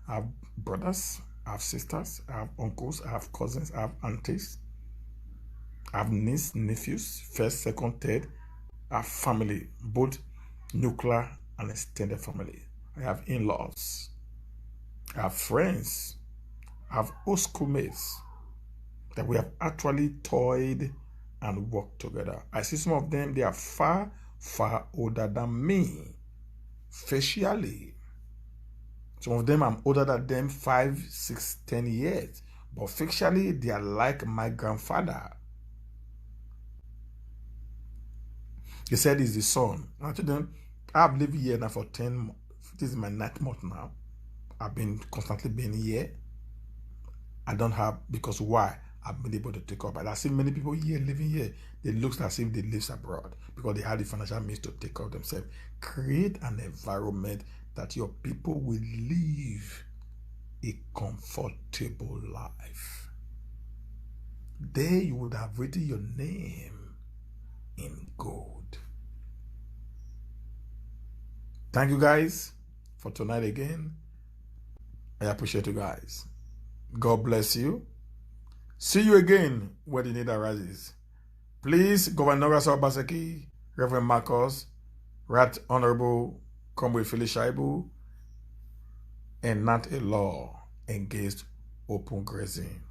I have brothers, I have sisters, I have uncles, I have cousins, I have aunties, I have nieces, nephews, first, second, third. I have family, both nuclear and extended family. I have in-laws. I have friends. I have old schoolmates that we have actually toyed and worked together. I see some of them, they are far older than me, facially. Some of them, I'm older than them 5, 6, 10 years. But facially, they are like my grandfather. He said he's the son. I told them, I've lived here now for 10 months. This is my 9th month now. I've been constantly being here. I don't have, because why? I've been able to take up. And I see many people here living here. They look as if they live abroad because they have the financial means to take care of themselves. Create an environment that your people will live a comfortable life. There you would have written your name in gold. Thank you guys for tonight again. I appreciate you guys. God bless you. See you again where the need arises. Please, Governor Obaseki, Reverend Marcos, Right Honorable Comway Phyllis Shaibu, enact a law against open grazing.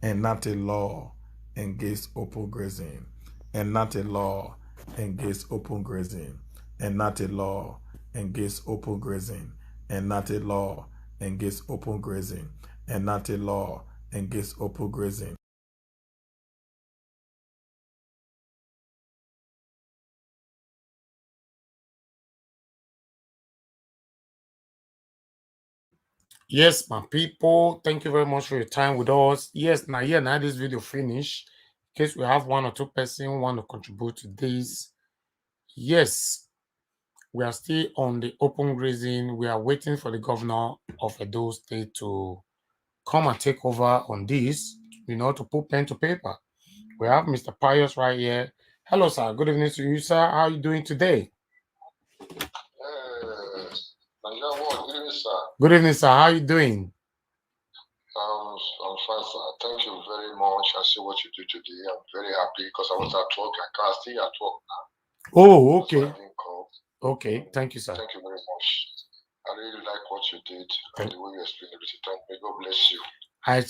Enact a law against open grazing. Enact a law against open grazing. Enact a law against open grazing. Enact a law against open grazing. Enact a law against open grazing. Yes, my people, thank you very much for your time with us. Yes, now this video finish. In case we have one or two person want to contribute to this. Yes, we are still on the open grazing. We are waiting for the governor of Edo State to come and take over on this, to put pen to paper. We have Mr. Pius right here. Hello, sir. Good evening to you, sir. How are you doing today? Good evening, sir. Good evening, sir. How are you doing? I'm fine, sir. Thank you very much. I see what you do today. I'm very happy because I was at work. I can't stay at work now. Oh, okay. That's why I didn't call. Okay, thank you, sir. Thank you very much. I really like what you did and the way you explained everything. Thank you. God bless you.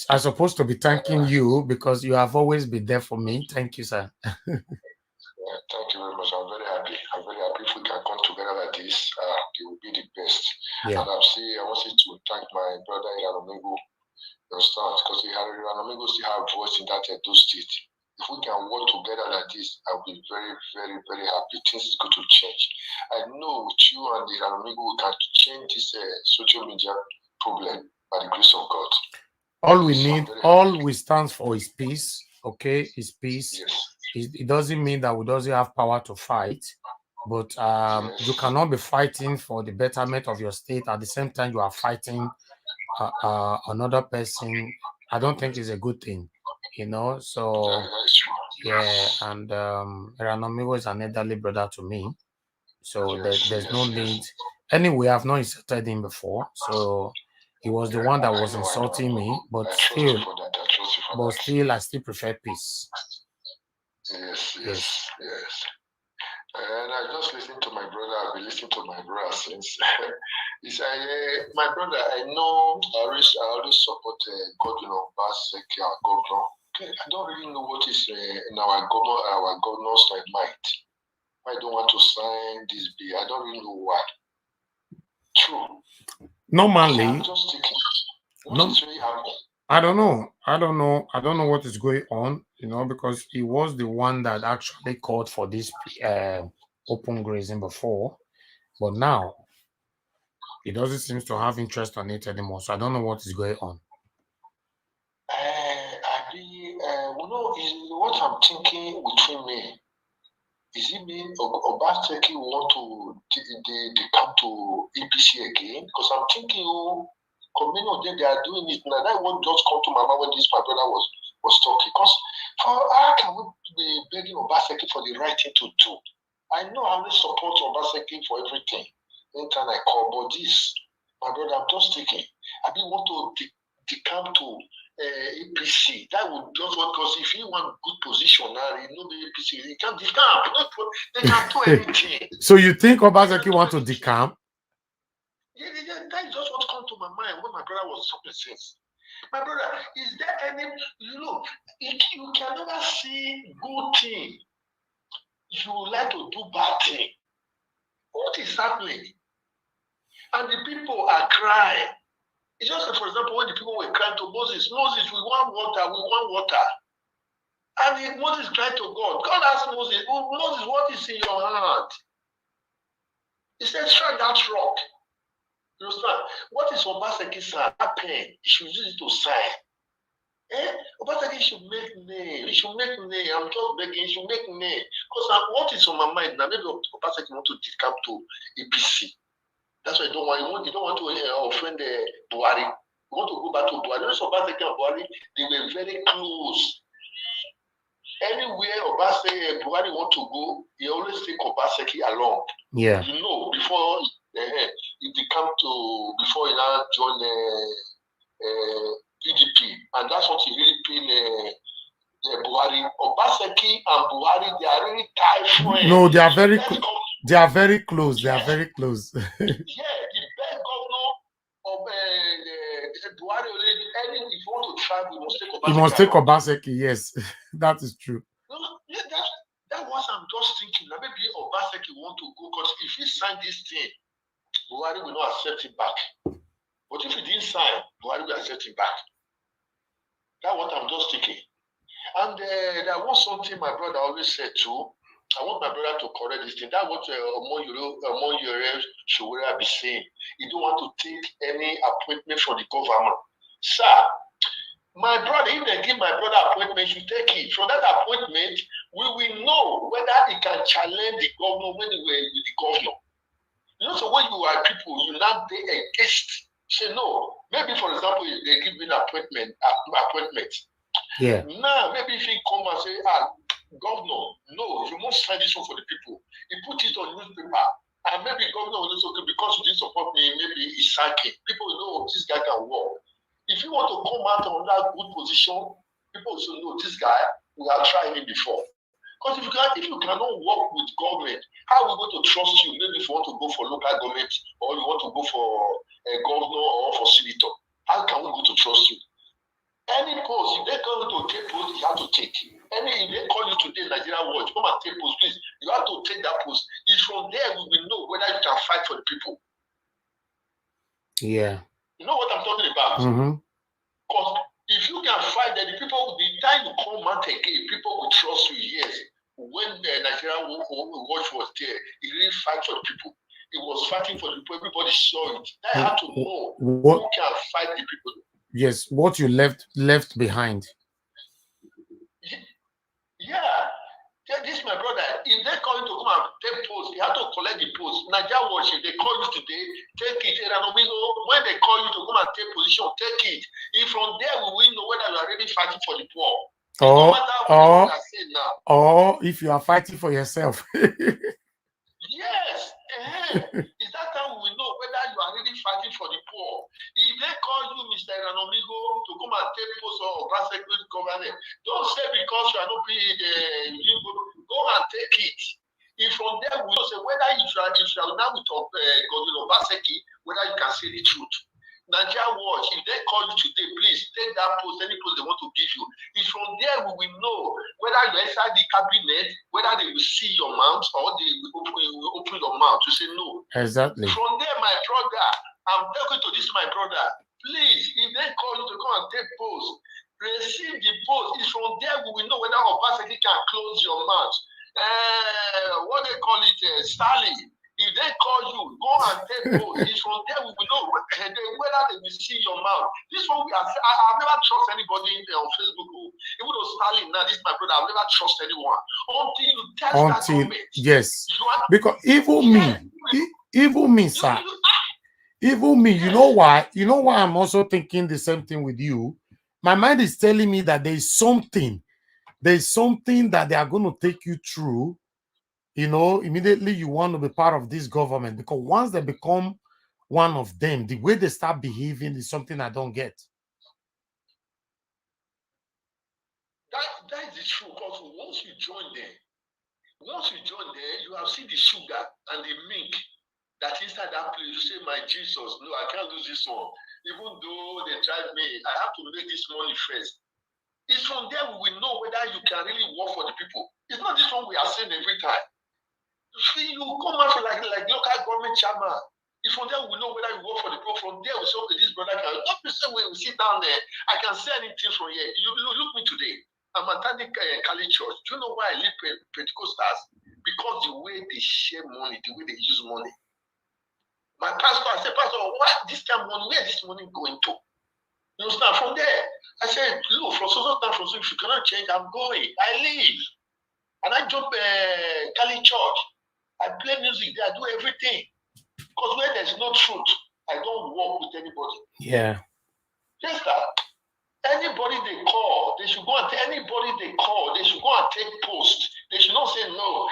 I'm supposed to be thanking you because you have always been there for me. Thank you, sir. Thank you very much. I'm very happy. I'm very happy if we can come together like this. It will be the best. Yeah. And I wanted to thank my brother Iranomingo, because Iranomingo still have voice in that Edo State. If we can work together like this, I'll be very, very, very happy. Things is going to change. I know with you and Iranomingo, we can change this social media problem by the grace of God. All we need, all we stand for is peace. Okay, is peace. Yes. It doesn't mean that we doesn't have power to fight, but you cannot be fighting for the betterment of your state at the same time you are fighting another person. I don't think it's a good thing, So yeah, and Eranomigo is an elderly brother to me, so there's no need. Anyway, I've not insulted him before, so he was the one that was insulting me, but still, I still prefer peace. Yes. And I just listened to my brother. I've been listening to my brother since. He said, my brother, I know I always support Governor Baseki, our governor. Okay, I don't really know what is in our governor's mind. I don't want to sign this bill. I don't really know why. True. Normally, I'm just thinking, what is really happening? I don't know what is going on, because he was the one that actually called for this open grazing before, but now he doesn't seem to have interest on it anymore. So I don't know what is going on. What I'm thinking between me, is it mean Obaseki want to come to EPC again? Because I'm thinking, many of them, they are doing it now. That won't just come to my mind when my brother was talking. Because how can we be begging Obaseki for the right thing to do? I know I always support Obaseki for everything. Anytime I call, but this, my brother, I'm just thinking, I didn't want to decamp to APC. That would just work, because if you want good position now, you know the APC, you can't decamp. They can't do anything. So you think Obaseki want to decamp? Yeah, that is just what come to my mind when my brother was talking since. My brother, is there any, you can never see good thing. You like to do bad thing. What is happening? And the people are crying. It's just like, for example, when the people were crying to Moses, we want water. And Moses cried to God. God asked Moses, Moses, what is in your hand? He said, strike that rock. You understand? What is Obaseki sign? That pen, he should use it to sign. Obaseki should make name. He should make name. I'm just begging, he should make name. Because what is on my mind now, maybe Obaseki want to decamp to EPC. That's why you don't want to offend Buhari. You want to go back to Buhari. Those Obaseki and Buhari, they were very close. Anywhere Buhari want to go, he always take Obaseki along. Yeah. Before he before he now join PDP, and that's what he really paid Buhari. Obaseki and Buhari, they are really tight friends. No, they are very they are very close. They are very close. Yeah, the best governor of Buhari, if you want to travel, you must take Obaseki. Yes, that is true. Yeah, that was I'm just thinking. Now maybe Obaseki want to go, because if he sign this thing, Buhari will not accept it back. But if he didn't sign, Buhari will accept it back. That's what I'm just thinking. And there was something my brother always said too. I want my brother to correct this thing. That's what Omoyore Sowore be saying. He don't want to take any appointment from the government. Sir, my brother, if they give my brother appointment, you take it. From that appointment, we will know whether he can challenge the governor when he were with the governor. You know, so when you are people, you now they against. Say no. Maybe, for example, if they give me an appointment. Yeah. Now, maybe if he come and say, governor, no, you must sign this one for the people. He put it on newspaper. And maybe governor will say, okay, because you didn't support me, maybe he's sacking. People will know this guy can work. If you want to come out on that good position, people will say, no, this guy, we have tried him before. Because if you cannot work with government, how are we going to trust you? Maybe if you want to go for local government or you want to go for a governor or for senator, how can we go to trust you? Any post, if they call you to take post, you have to take. If they call you today, Nigeria Watch, come and take post, please. You have to take that post. It's from there we will know whether you can fight for the people. Yeah. You know what I'm talking about? Because if you can fight, then the people, the time you come out again, people will trust you. Yes. When the Nigeria Watch was there, he really fight for the people. He was fighting for the people. Everybody saw it. They had to know who can fight the people. Yes, what you left behind. Yeah. This my brother. If they call you to come and take post, you have to collect the post. Nigeria Watch, if they call you today, take it. When they call you to come and take position, take it. If from there we will know whether you are really fighting for the poor. No matter what I say now. Or if you are fighting for yourself. Yes. Is that time we know whether you are really fighting for the poor? If they call you Mr. Iranomigo to come and take post or grassroots government, don't say because you are not paying go and take it. If from there we know say whether if you are now with Governor Obaseki, whether you can say the truth. Nigeria Watch, if they call you today, please take that post, any post they want to give you. It's from there we will know whether you're inside the cabinet, whether they will see your mouth or they will open your mouth to say no. Exactly. From there, my brother, I'm talking to this, my brother. Please, if they call you to come and take post, receive the post. It's from there we will know whether Obaseki can close your mouth. What they call it, Stalin. If they call you, go and take post. It's from there we will know whether they will see your mouth. This one I've never trust anybody on Facebook. Even though Stalin now, this my brother, I've never trust anyone until you test that comment. Yes, because even me, sir. Even me, you know why? You know why I'm also thinking the same thing with you. My mind is telling me that there's something that they are going to take you through. You know, immediately you want to be part of this government, because once they become one of them, the way they start behaving is something I don't get. That is the truth, because once you join there, you have seen the sugar and the milk that inside that place. You say, my Jesus, no, I can't lose this one. Even though they drive me, I have to make this money first. It's from there we will know whether you can really work for the people. It's not this one we are saying every time. See, you come out like local government chairman. If from there we know whether you work for the people, from there we say, okay, this brother can. Not the same way we sit down there. I can say anything from here. You look me today. I'm attending Kali Church. Do you know why I leave Pentecostals? Because the way they share money, the way they use money. My pastor, I said, Pastor, what this time money? Where is this money going to? You understand? From there, I said, look, from so time, from so if you cannot change, I'm going. I leave, and I jump Kali Church. I play music there, I do everything. Because where there's no truth, I don't work with anybody. Yeah. Yes, sir. Anybody they call, they should go and take post. They should not say, no,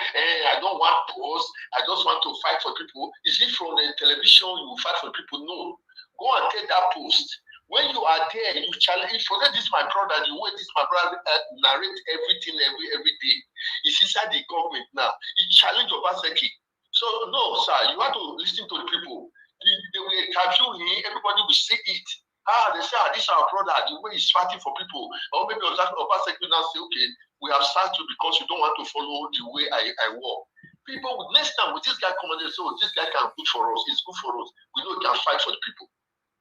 I don't want post. I just want to fight for people. Is it from the television you fight for people? No. Go and take that post. When you are there, you challenge. Forget this, my brother. The way this, my brother, narrate everything every day. It's inside the government now. He challenge Obaseki. So no, sir, you have to listen to the people. They will interview him. Everybody will see it. They say, this is our brother. The way he's fighting for people. Or maybe Obaseki now say, okay, we have started you because you don't want to follow the way I walk. People would next time with this guy come and they say, oh, this guy can good for us. It's good for us. We know he can fight for the people.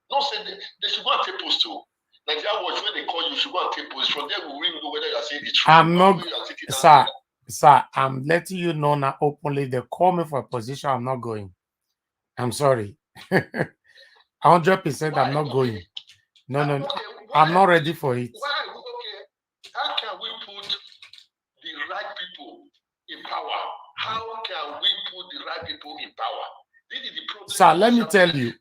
No, say they should go and take post too. Nigeria Watch, when they call you, should go and take post. From there, we will know whether you are saying the truth. I'm not, sir. Sir, I'm letting you know now openly. They call me for a position. I'm not going. I'm sorry. 100% I'm not going. No, no, Okay, I'm not ready for it. why? Okay, how can we put the right people in power? How can we put the right people in power? This is the problem. Sir, let me tell you.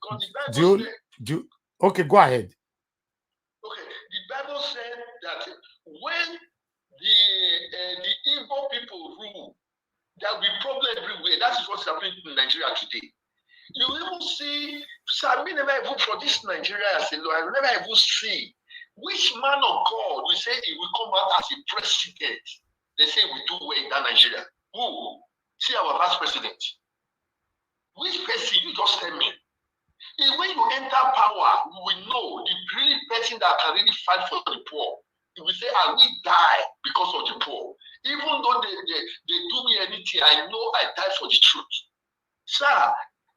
Okay, go ahead. Okay, the Bible said that when the evil people rule, there will be problem everywhere. That is what's happening in Nigeria today. You even see, I never even for this Nigeria as a law, I never even see which man of God will say he will come out as a president. They say we do well in that Nigeria. Who? See our past president. Which person you just tell me? When you enter power, we know the really person that can really fight for the poor. We say, I will die because of the poor. Even though they do me anything, I know I die for the truth. Sir,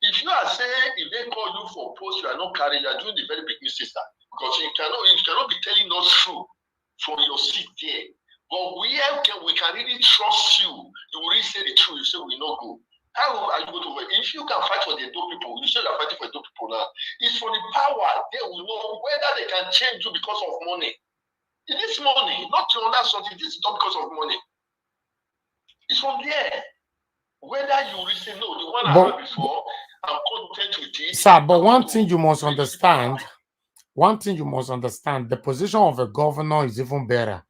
if you are saying if they call you for post, you are not carrying, you are doing the very big mistake, sir. Because you cannot be telling us true from your seat there. But we can really trust you. You will really say the truth. You say we not go. How are you going to work? If you can fight for the dope people, you say you are fighting for the dope people now. It's for the power. They will know whether they can change you because of money. It is money, not to understand something. This is not because of money. It's from there. Whether you listen, no, the one I had before, I'm content with it. Sir, but one thing you must understand, the position of a governor is even better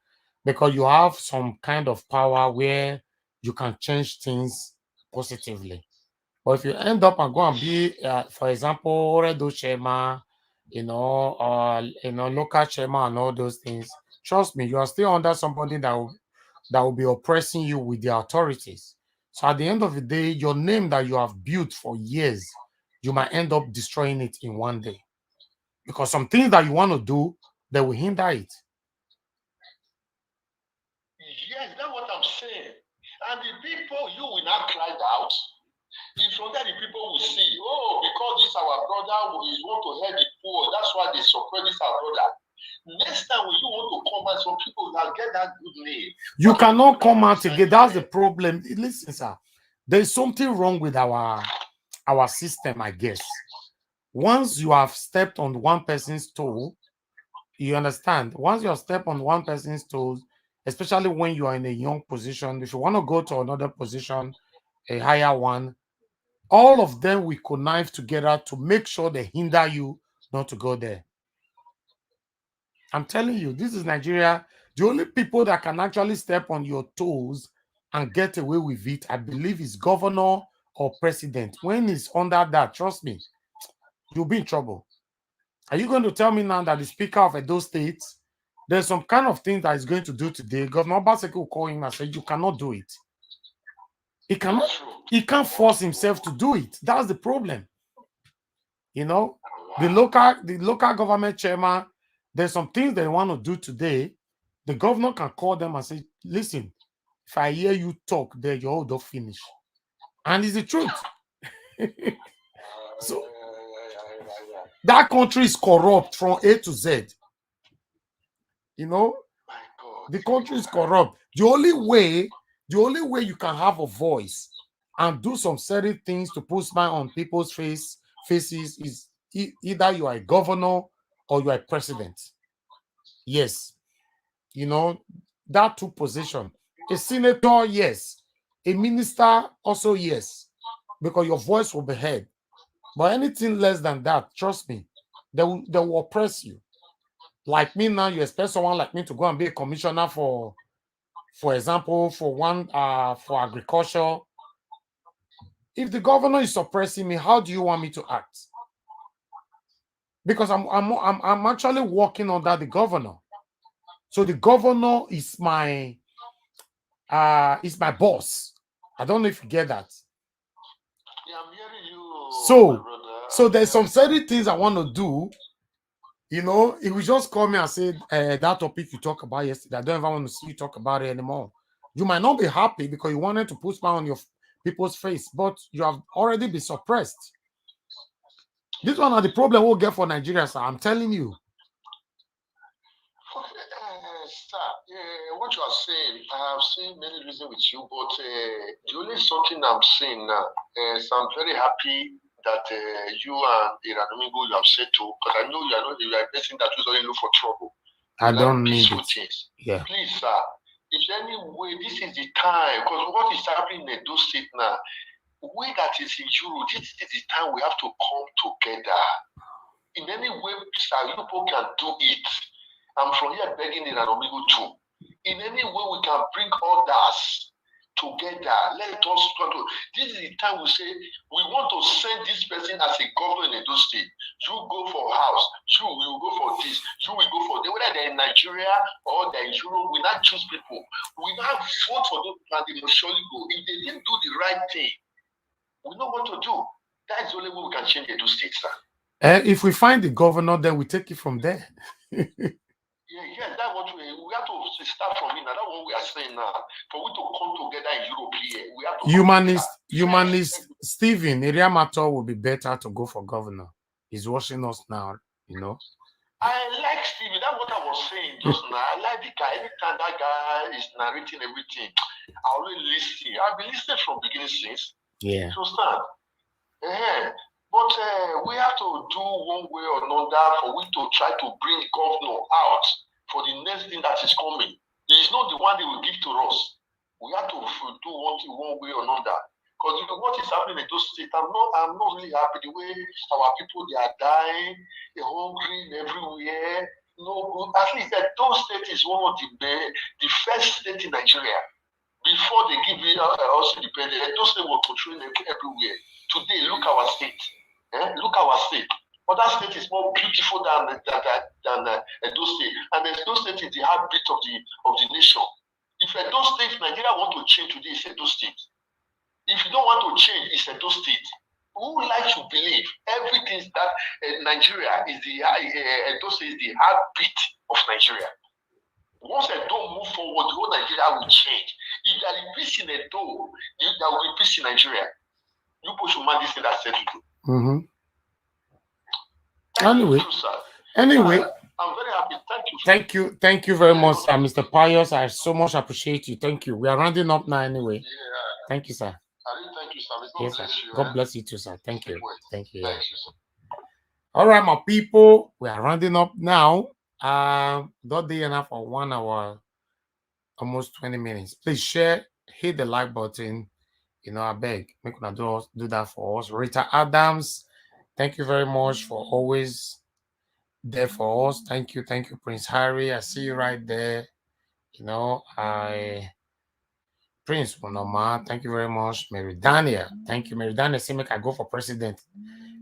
because you have some kind of power where you can change things positively. But if you end up and go and be, for example, Redo Shema, local Shema and all those things, trust me, you are still under somebody that will be oppressing you with the authorities. So at the end of the day, your name that you have built for years, you might end up destroying it in one day. Because some things that you want to do, they will hinder it. Yes, that's what I'm saying. And the people, you will not cry out. In front of the people will see, oh, because this our brother who is want to help the poor, that's why they support this our brother. Next time when you want to come out, some people that get that good name. You cannot come out again. That's the problem. Listen, sir, there's something wrong with our system, I guess. Once you have stepped on one person's toe, you understand? Once you have stepped on one person's toes, especially when you are in a young position, if you want to go to another position, a higher one, all of them will connive together to make sure they hinder you not to go there. I'm telling you, this is Nigeria. The only people that can actually step on your toes and get away with it, I believe, is governor or president. When it's under that, trust me, you'll be in trouble. Are you going to tell me now that the speaker of Edo State, there's some kind of thing that he's going to do today? Governor Obaseki will call him and say, you cannot do it. He can't force himself to do it. That's the problem. You know, the local government chairman, there's some things they want to do today. The governor can call them and say, listen, if I hear you talk there, you're all don't finish. And it's the truth. So that country is corrupt from A to Z. You know, the country is corrupt. The only way you can have a voice and do some certain things to put smile on people's faces is either you are a governor or you are a president. Yes. You know, that two positions. A senator, yes. A minister, also yes. Because your voice will be heard. But anything less than that, trust me, they will oppress you. Like me now, you expect someone like me to go and be a commissioner for example, for agriculture. If the governor is suppressing me, how do you want me to act? Because I'm actually working under the governor. So the governor is my boss. I don't know if you get that. Yeah, I'm hearing you. So there's some certain things I want to do. You know, if you just call me and say that topic you talked about yesterday, I don't ever want to see you talk about it anymore. You might not be happy because you wanted to put smile on your people's face, but you have already been suppressed. This one are the problem we'll get for Nigeria, sir. I'm telling you. Sir, what what you are saying. I have seen many reasons with you, but the only something I'm saying now is I'm very happy that you and Iranomingo you have said to, because I know you are not a person that usually look for trouble. I don't need peaceful it. things. Yeah. Please, sir, if any way, this is the time, because what is happening in those states now, we that is in Europe, this is the time we have to come together. In any way, sir, you people can do it. I'm from here begging Iranomingo too. In any way we can bring others together. Let us struggle. This is the time we say we want to send this person as a governor in those states. You go for house, you will go for this, you will go for this. Whether they're in Nigeria or they're in Europe, we not choose people. We now vote for them and they must surely go. If they didn't do the right thing, we know what to do. That's the only way we can change those states, sir. If we find the governor, then we take it from there. Yeah, that's what we have to start from it. Now, that's what we are saying now. For we to come together in Europe here, we have to humanist Stephen Iriamato will be better to go for governor. He's watching us now, you know. I like Stephen. That's what I was saying just now. I like the guy. Every time that guy is narrating everything, I always listen. I've been listening from beginning since. Yeah. To start. But we have to do one way or another for we to try to bring the governor out for the next thing that is coming. He is not the one they will give to us. We have to do one way or another. Because what is happening in those states, I'm not really happy the way our people they are dying, they're hungry everywhere. No good. At least that those states is one of the first state in Nigeria. Before they give us independence, those states were controlling everywhere. Today, look our state. Look our state. Other state is more beautiful than those states, and those states is the heartbeat of the nation. If those states Nigeria want to change today, it's those states. If you don't want to change, it's those states. Who like to believe everything that Nigeria is those states the heartbeat of Nigeria. Once they don't move forward, the whole Nigeria will change. If there is peace in the door, there will be peace in Nigeria. You push your man this thing that said to do. Anyway, I'm very happy. Thank you very much, sir, Mr. Pius. I so much appreciate you. Thank you. We are rounding up now anyway. Yeah. Thank you, sir. Thank you, sir. Yes, sir. God bless you too, sir. Thank you. Thank you. Thank you, sir. All right, my people, we are rounding up now. Not day enough for 1 hour, almost 20 minutes. Please share, hit the like button. You know, I beg, make una do that for us. Rita Adams, thank you very much for always there for us. Thank you, Prince Harry. I see you right there. You know, Prince Monoma, thank you very much. Mary Daniel, thank you. Mary Daniel, say make I go for president.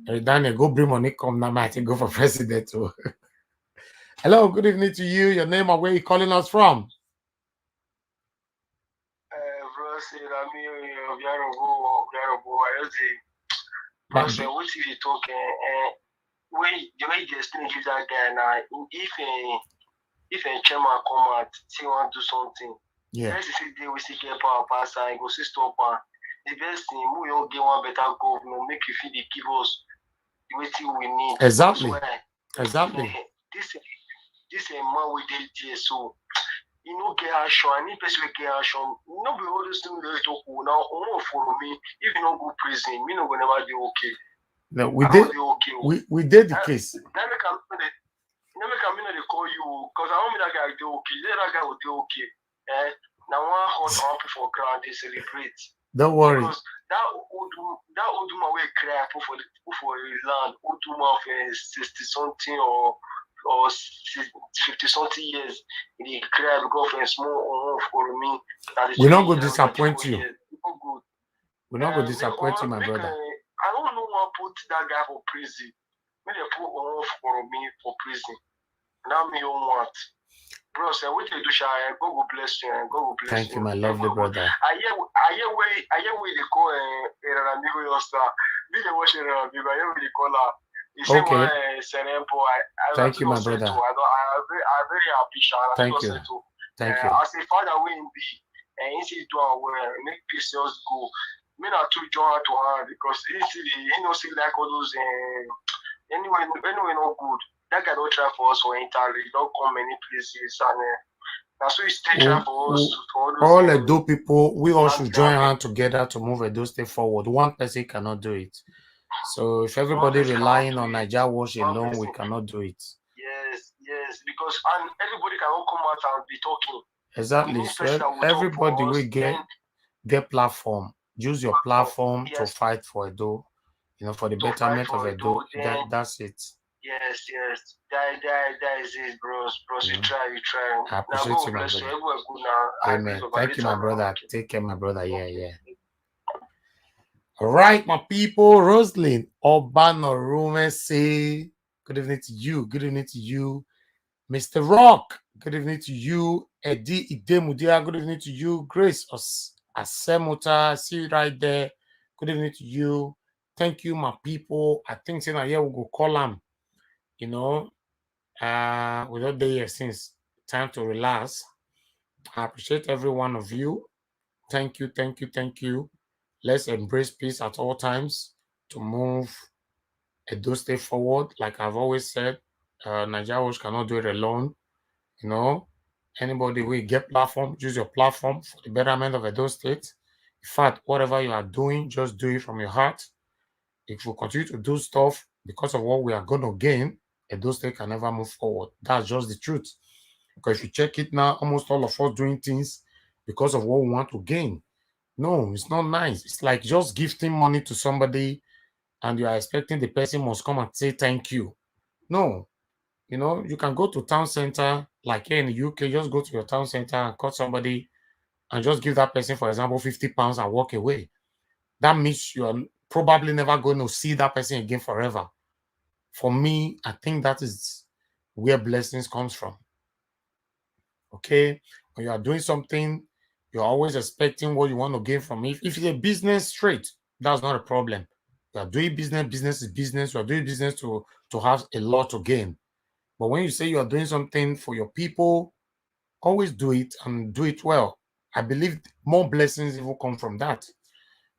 Mary Daniel, go bring money, come now, I go for president too. Hello, good evening to you. Your name and where you calling us from? The way you explain to that guy now, if a chairman come out, say want to do something, let's say they will see get power pass and go see stop and the best thing, we all get one better government, make you feel they give us the way we need. Exactly. This is a man with the so you know get action, any person will get action. No be all those things they talk now, follow me. If you don't go prison, me no go never be okay. No, we did the case. Never come they call you because I want me that guy do okay. That guy will do okay. Now one hot people for ground they celebrate. Don't worry. Because that old man will cry for his land. Old man of 60 something or 50 something years. He cry because of a small for me. We're not going to disappoint you. We're not going to disappoint you, my brother. I don't know what put that guy for prison. Maybe they put on for me for prison. Now me don't want. Bro, say what you do, Shai? God will bless you and God will bless you. Thank you, my lovely brother. I hear where they call Amigo Yosta. Me they watch Amigo. I hear where they call her. Okay. Thank you, my brother. I'm very happy, Shai. Thank you. Thank you. As a father will be and he see do well, make peace just go. Me not too join to her because he no see like all those anyway no good. That guy don't try for us for Italy, don't come many places and That's why it's taken for us to all those Edo people, we all should join gathering. hands together to move Edo State forward. One person cannot do it. So if everybody relying on Naija Wash alone, we cannot do it. Yes, because and everybody cannot come out and be talking. Exactly. So everybody will get platform. Use your platform to fight for Edo. You know, for the betterment of Edo. That's it. Yes. That is it, bros. You try. I appreciate you, my brother. Amen. Thank you, my brother. Take care, my brother. Yeah. All right, my people. Roslyn Obanorume say good evening to you. Good evening to you. Mr. Rock, good evening to you. Eddie Idemudia, good evening to you. Grace Asemota, see you right there. Good evening to you. Thank you, my people. I think saying here we go call them. You know, we're not there yet since time to relax. I appreciate every one of you. Thank you. Let's embrace peace at all times to move Edo State forward. Like I've always said, Naija Wash cannot do it alone. You know, anybody will get platform, use your platform for the betterment of Edo State. In fact, whatever you are doing, just do it from your heart. If we continue to do stuff because of what we are going to gain, Edo State can never move forward. That's just the truth. Because if you check it now, almost all of us doing things because of what we want to gain. No, it's not nice. It's like just gifting money to somebody and you are expecting the person must come and say thank you. No, you know, you can go to town center, like here in the UK, just go to your town center and call somebody and just give that person, for example, 50 pounds and walk away. That means you're probably never going to see that person again forever. For me, I think that is where blessings comes from. Okay? When you are doing something, you're always expecting what you want to gain from it. If it's a business straight, that's not a problem. You are doing business is business. You are doing business to have a lot to gain. But when you say you are doing something for your people, always do it and do it well. I believe more blessings will come from that.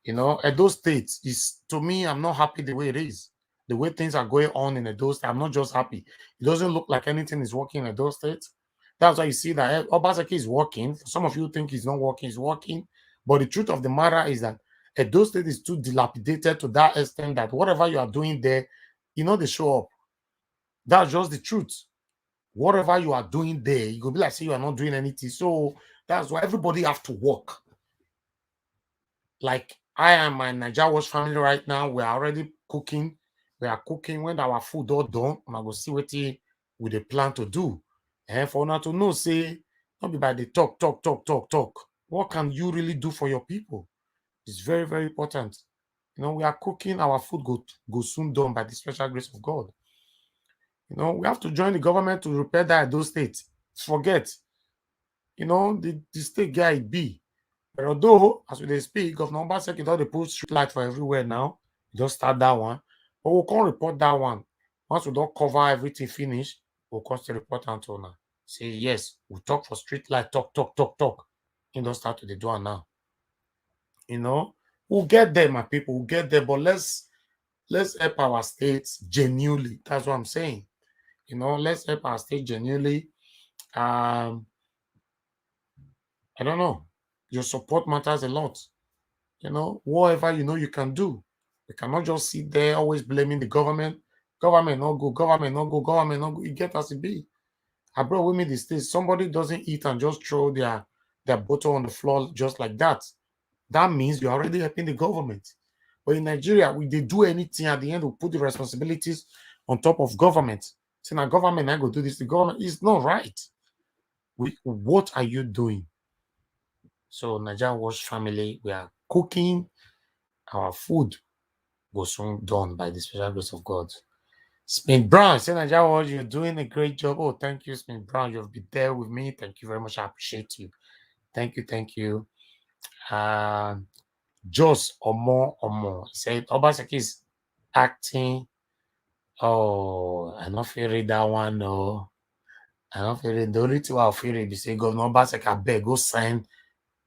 You know, Edo State is, to me, I'm not happy the way it is. The way things are going on in Edo State, I'm not just happy. It doesn't look like anything is working in Edo State. That's why you see that Obaseki is working. Some of you think he's not working, he's working. But the truth of the matter is that Edo State is too dilapidated to that extent that whatever you are doing there, you know, they show up. That's just the truth. Whatever you are doing there, you could be like, say you are not doing anything. So that's why everybody have to work. Like I and my Naija Wash family right now, we are already cooking. We are cooking. When our food all done, and I go see what we the plan to do. And for now to know, say, not be by the talk. What can you really do for your people? It's very, very important. You know, we are cooking, our food go soon done by the special grace of God. You know, we have to join the government to repair that those states. Forget, you know, the state guy be. But although, as we speak, Governor Obaseki don dey put street light for everywhere now, just start that one. But we'll come report that one. Once we don't cover everything finish, we'll come to report and to now. Say, yes, we talk for street light, talk. You don't start to the door now. You know, we'll get there, my people, we'll get there, but let's help our states genuinely. That's what I'm saying. You know, let's help our state genuinely. I don't know. Your support matters a lot. You know, whatever you know you can do. We cannot just sit there always blaming the government. Government not go. You get as it be. I brought with me the state. Somebody doesn't eat and just throw their bottle on the floor just like that. That means you're already helping the government. But in Nigeria, they do anything at the end, we put the responsibilities on top of government. Say, now government, I go do this. The government is not right. What are you doing? So, Naija Wash family, we are cooking. Our food was soon done by the special grace of God. Spin Brown, say Naija Wash, you're doing a great job. Oh, thank you, Spin Brown. You've been there with me. Thank you very much. I appreciate you. Thank you. Jos Omo said Obaseki is acting. Oh, I not feel read that one. No, I not feel read. The only two I'll feel read is say Governor Obaseki, I beg, go sign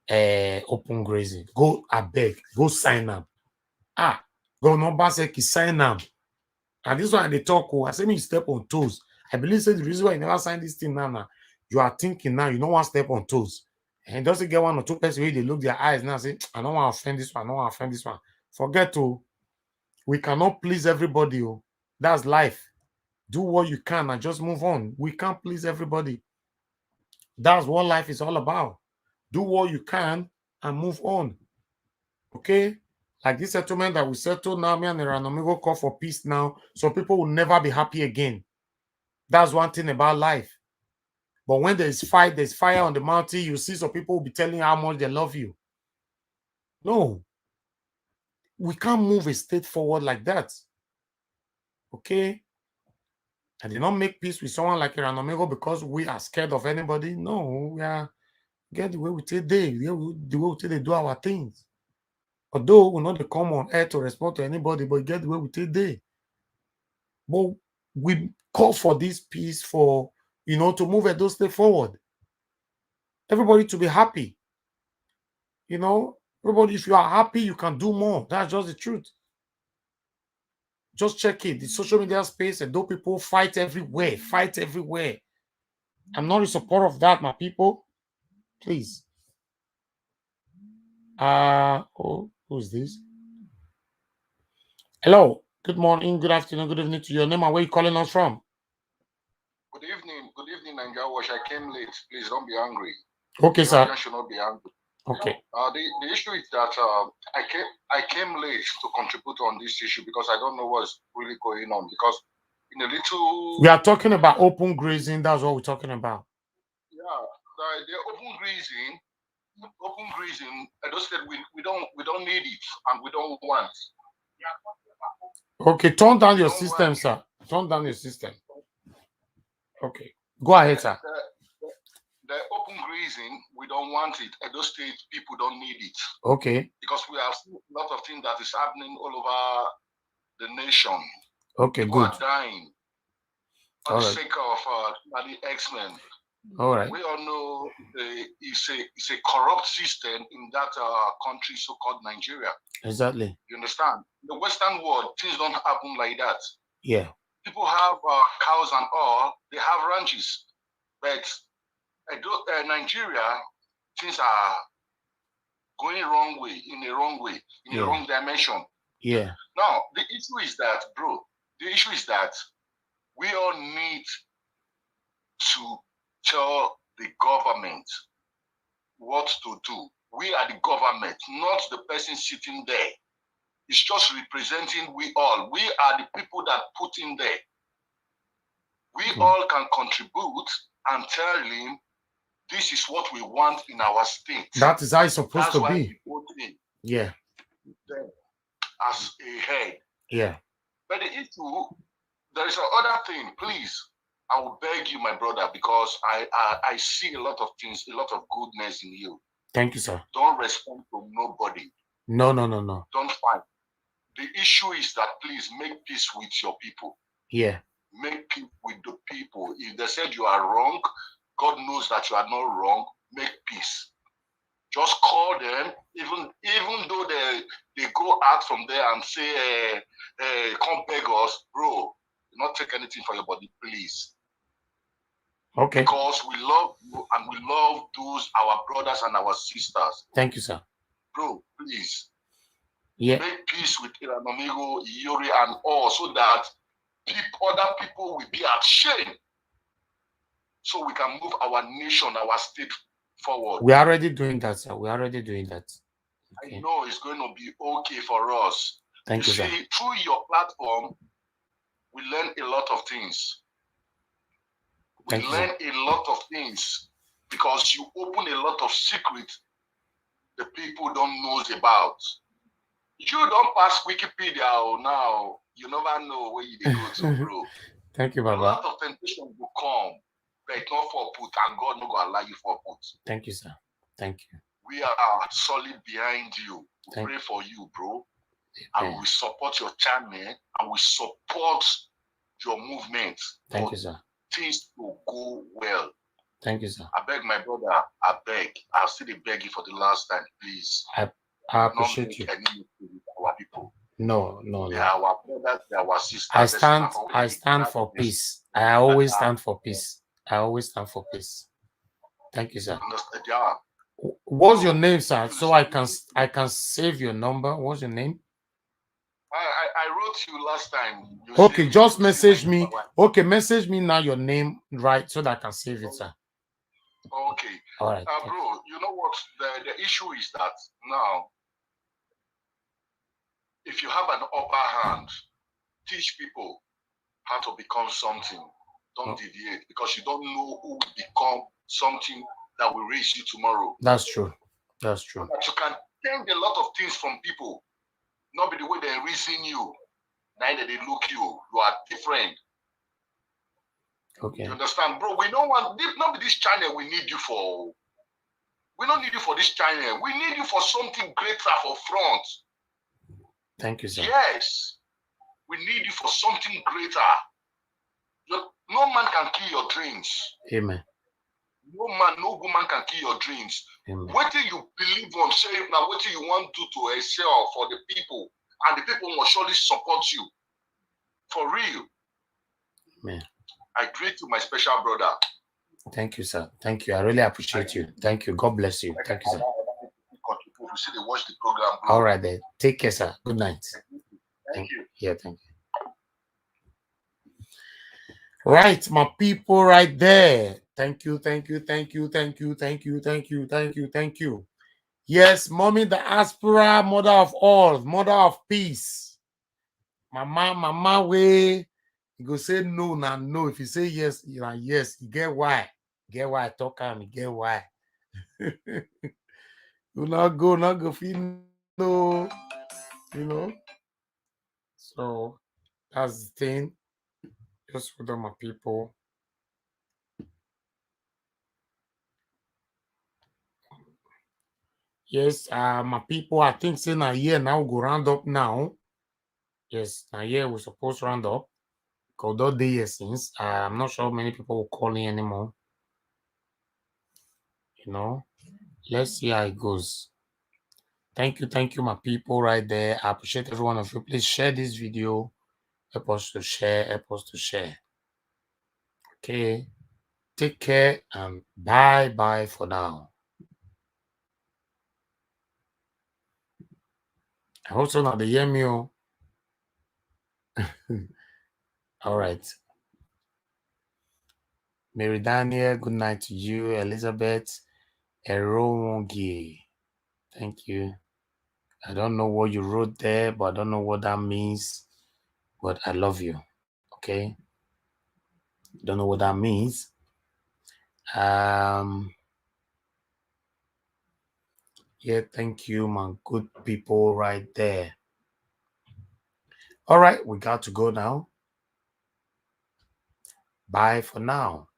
open grazing. Go, I beg, go sign them. Governor Obaseki sign them. And this one they talk. I say me step on toes. I believe say the reason why he never signed this thing now. You are thinking now, you don't want to step on toes. And doesn't get 1 or 2 person where they look their eyes now say, I don't want to offend this one, I don't want to offend this one. Forget to, we cannot please everybody. Oh. That's life. Do what you can and just move on. We can't please everybody. That's what life is all about. Do what you can and move on. Okay? Like this settlement that we settled now, me and the Ranomigo call for peace now. So people will never be happy again. That's one thing about life. But when there's fight, there's fire on the mountain, you see some people will be telling you how much they love you. No. We can't move a state forward like that. Okay? I did not make peace with someone like Ranomigo because we are scared of anybody. No, we are get the way we take day, the way we take they do our things. Although we're not the come on air to respond to anybody, but get the way we take day. But we call for this peace for, to move Edo State forward. Everybody to be happy. Everybody, if you are happy, you can do more. That's just the truth. Just check it. The social media space, Edo people fight everywhere. Fight everywhere. I'm not in support of that, my people. Please. Who's this? Hello. Good morning, good afternoon, good evening to your name and where you calling us from? Good evening, Nanga Wash. I came late. Please don't be angry. Okay, sir. You should not be angry. Okay. The issue is that I came late to contribute on this issue because I don't know what's really going on. Because in a little, we are talking about open grazing. That's what we're talking about. Yeah, the open grazing. I just said we don't need it and we don't want. Okay, turn down your system, sir. Turn down your system. Okay, go ahead, sir. The open grazing, we don't want it. Edo State people don't need it. Okay. Because we have seen a lot of things that is happening all over the nation. Okay, people good. are dying for the sake of the X-Men. All right. We all know it's a corrupt system in that country, so-called Nigeria. Exactly. You understand? In the Western world, things don't happen like that. Yeah. People have cows and all. They have ranches, but Nigeria, things are going wrong way, in a wrong way, in a wrong dimension. Yeah. Now, the issue is that, bro, we all need to tell the government what to do. We are the government, not the person sitting there. It's just representing we all. We are the people that put in there. We all can contribute and tell him this is what we want in our state. That is how it's supposed to be. Yeah. As a head. Yeah. But the issue, there is another thing. Please, I will beg you, my brother, because I see a lot of things, a lot of goodness in you. Thank you, sir. Don't respond to nobody. No. Don't fight. The issue is that please make peace with your people. Yeah. Make peace with the people. If they said you are wrong, God knows that you are not wrong. Make peace. Just call them, even though they go out from there and say, come beg us, bro, do not take anything for your body, please. Okay. Because we love you and we love those, our brothers and our sisters. Thank you, sir. Bro, please. Yeah. Make peace with Amigo, Yuri, and all, so that other people will be ashamed. So we can move our nation, our state forward. We are already doing that, sir. We are already doing that. Okay. I know it's going to be okay for us. Thank you, sir. See, through your platform, we learn a lot of things. We learn a lot of things because you open a lot of secrets the people don't know about. You don't pass Wikipedia now. You never know where you go to, bro. Thank you, Baba. A lot of temptation will come, but not for put, and God not gonna allow you for put. Thank you, sir. Thank you. We are solid behind you. We pray for you, bro. And we support your channel and we support your movement. Thank you, sir. Things will go well. Thank you, sir. I beg, my brother, I beg. I'll still beg you for the last time, please. I appreciate you. Our people. No. They are our brothers, they are our sisters. I stand for peace. I always stand for peace. I always stand for peace. Thank you, sir. Understand? Yeah. What's your name, sir? So I can save your number. What's your name? I wrote you last time. You Okay, saved- just you saved message my me. number. Okay, message me now your name, right, so that I can save it, sir. Okay. All right. Bro, you know what? The issue is that now, if you have an upper hand, teach people how to become something. Don't deviate, because you don't know who will become something that will raise you tomorrow. That's true. That's true. But you can take a lot of things from people, not be the way they reason you, neither they look you. You are different. Okay. You understand, bro? We don't want, not be this channel we need you for. We don't need you for this channel. We need you for something greater for front. Thank you, sir. Yes. We need you for something greater. No man can kill your dreams. Amen. No man, no woman can kill your dreams. Amen. What do you believe on? Say now, what do you want to do to excel for the people? And the people will surely support you. For real. Amen. I greet you, my special brother. Thank you, sir. Thank you. I really appreciate you. Thank you. God bless you. Thank you, sir. You see, they watch the program. Bro. All right, then. Take care, sir. Good night. Thank you. Yeah, thank you. Right, my people right there. Thank you, thank you, thank you, thank you, thank you, thank you, thank you, thank you. Yes, mommy, the aspira, mother of all, mother of peace. Mama, way. You go say no, nah, no. If you say yes, you know, yes, you get why. Get why I talk on me, get why. You not go feel no, you know. So that's the thing. Just for them, my people. Yes, my people, I think say now here now go round up now. Yes, now here we're supposed to round up. Because those days since I'm not sure many people will call in anymore. You know, let's see how it goes. Thank you, my people right there. I appreciate every one of you. Please share this video. Help us to share. Okay. Take care and bye for now. I hope so now they hear me. All right. Mary Daniel, good night to you. Elizabeth Erowongi. Thank you. I don't know what you wrote there, but I don't know what that means. But I love you. Okay. Don't know what that means. Yeah, thank you, my good people right there. All right, we got to go now. Bye for now.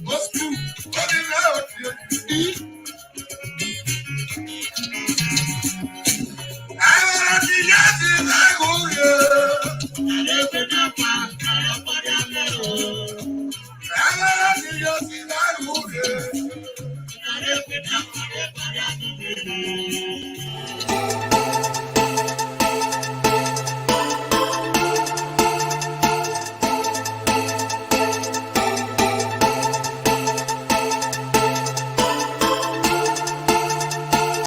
Let's do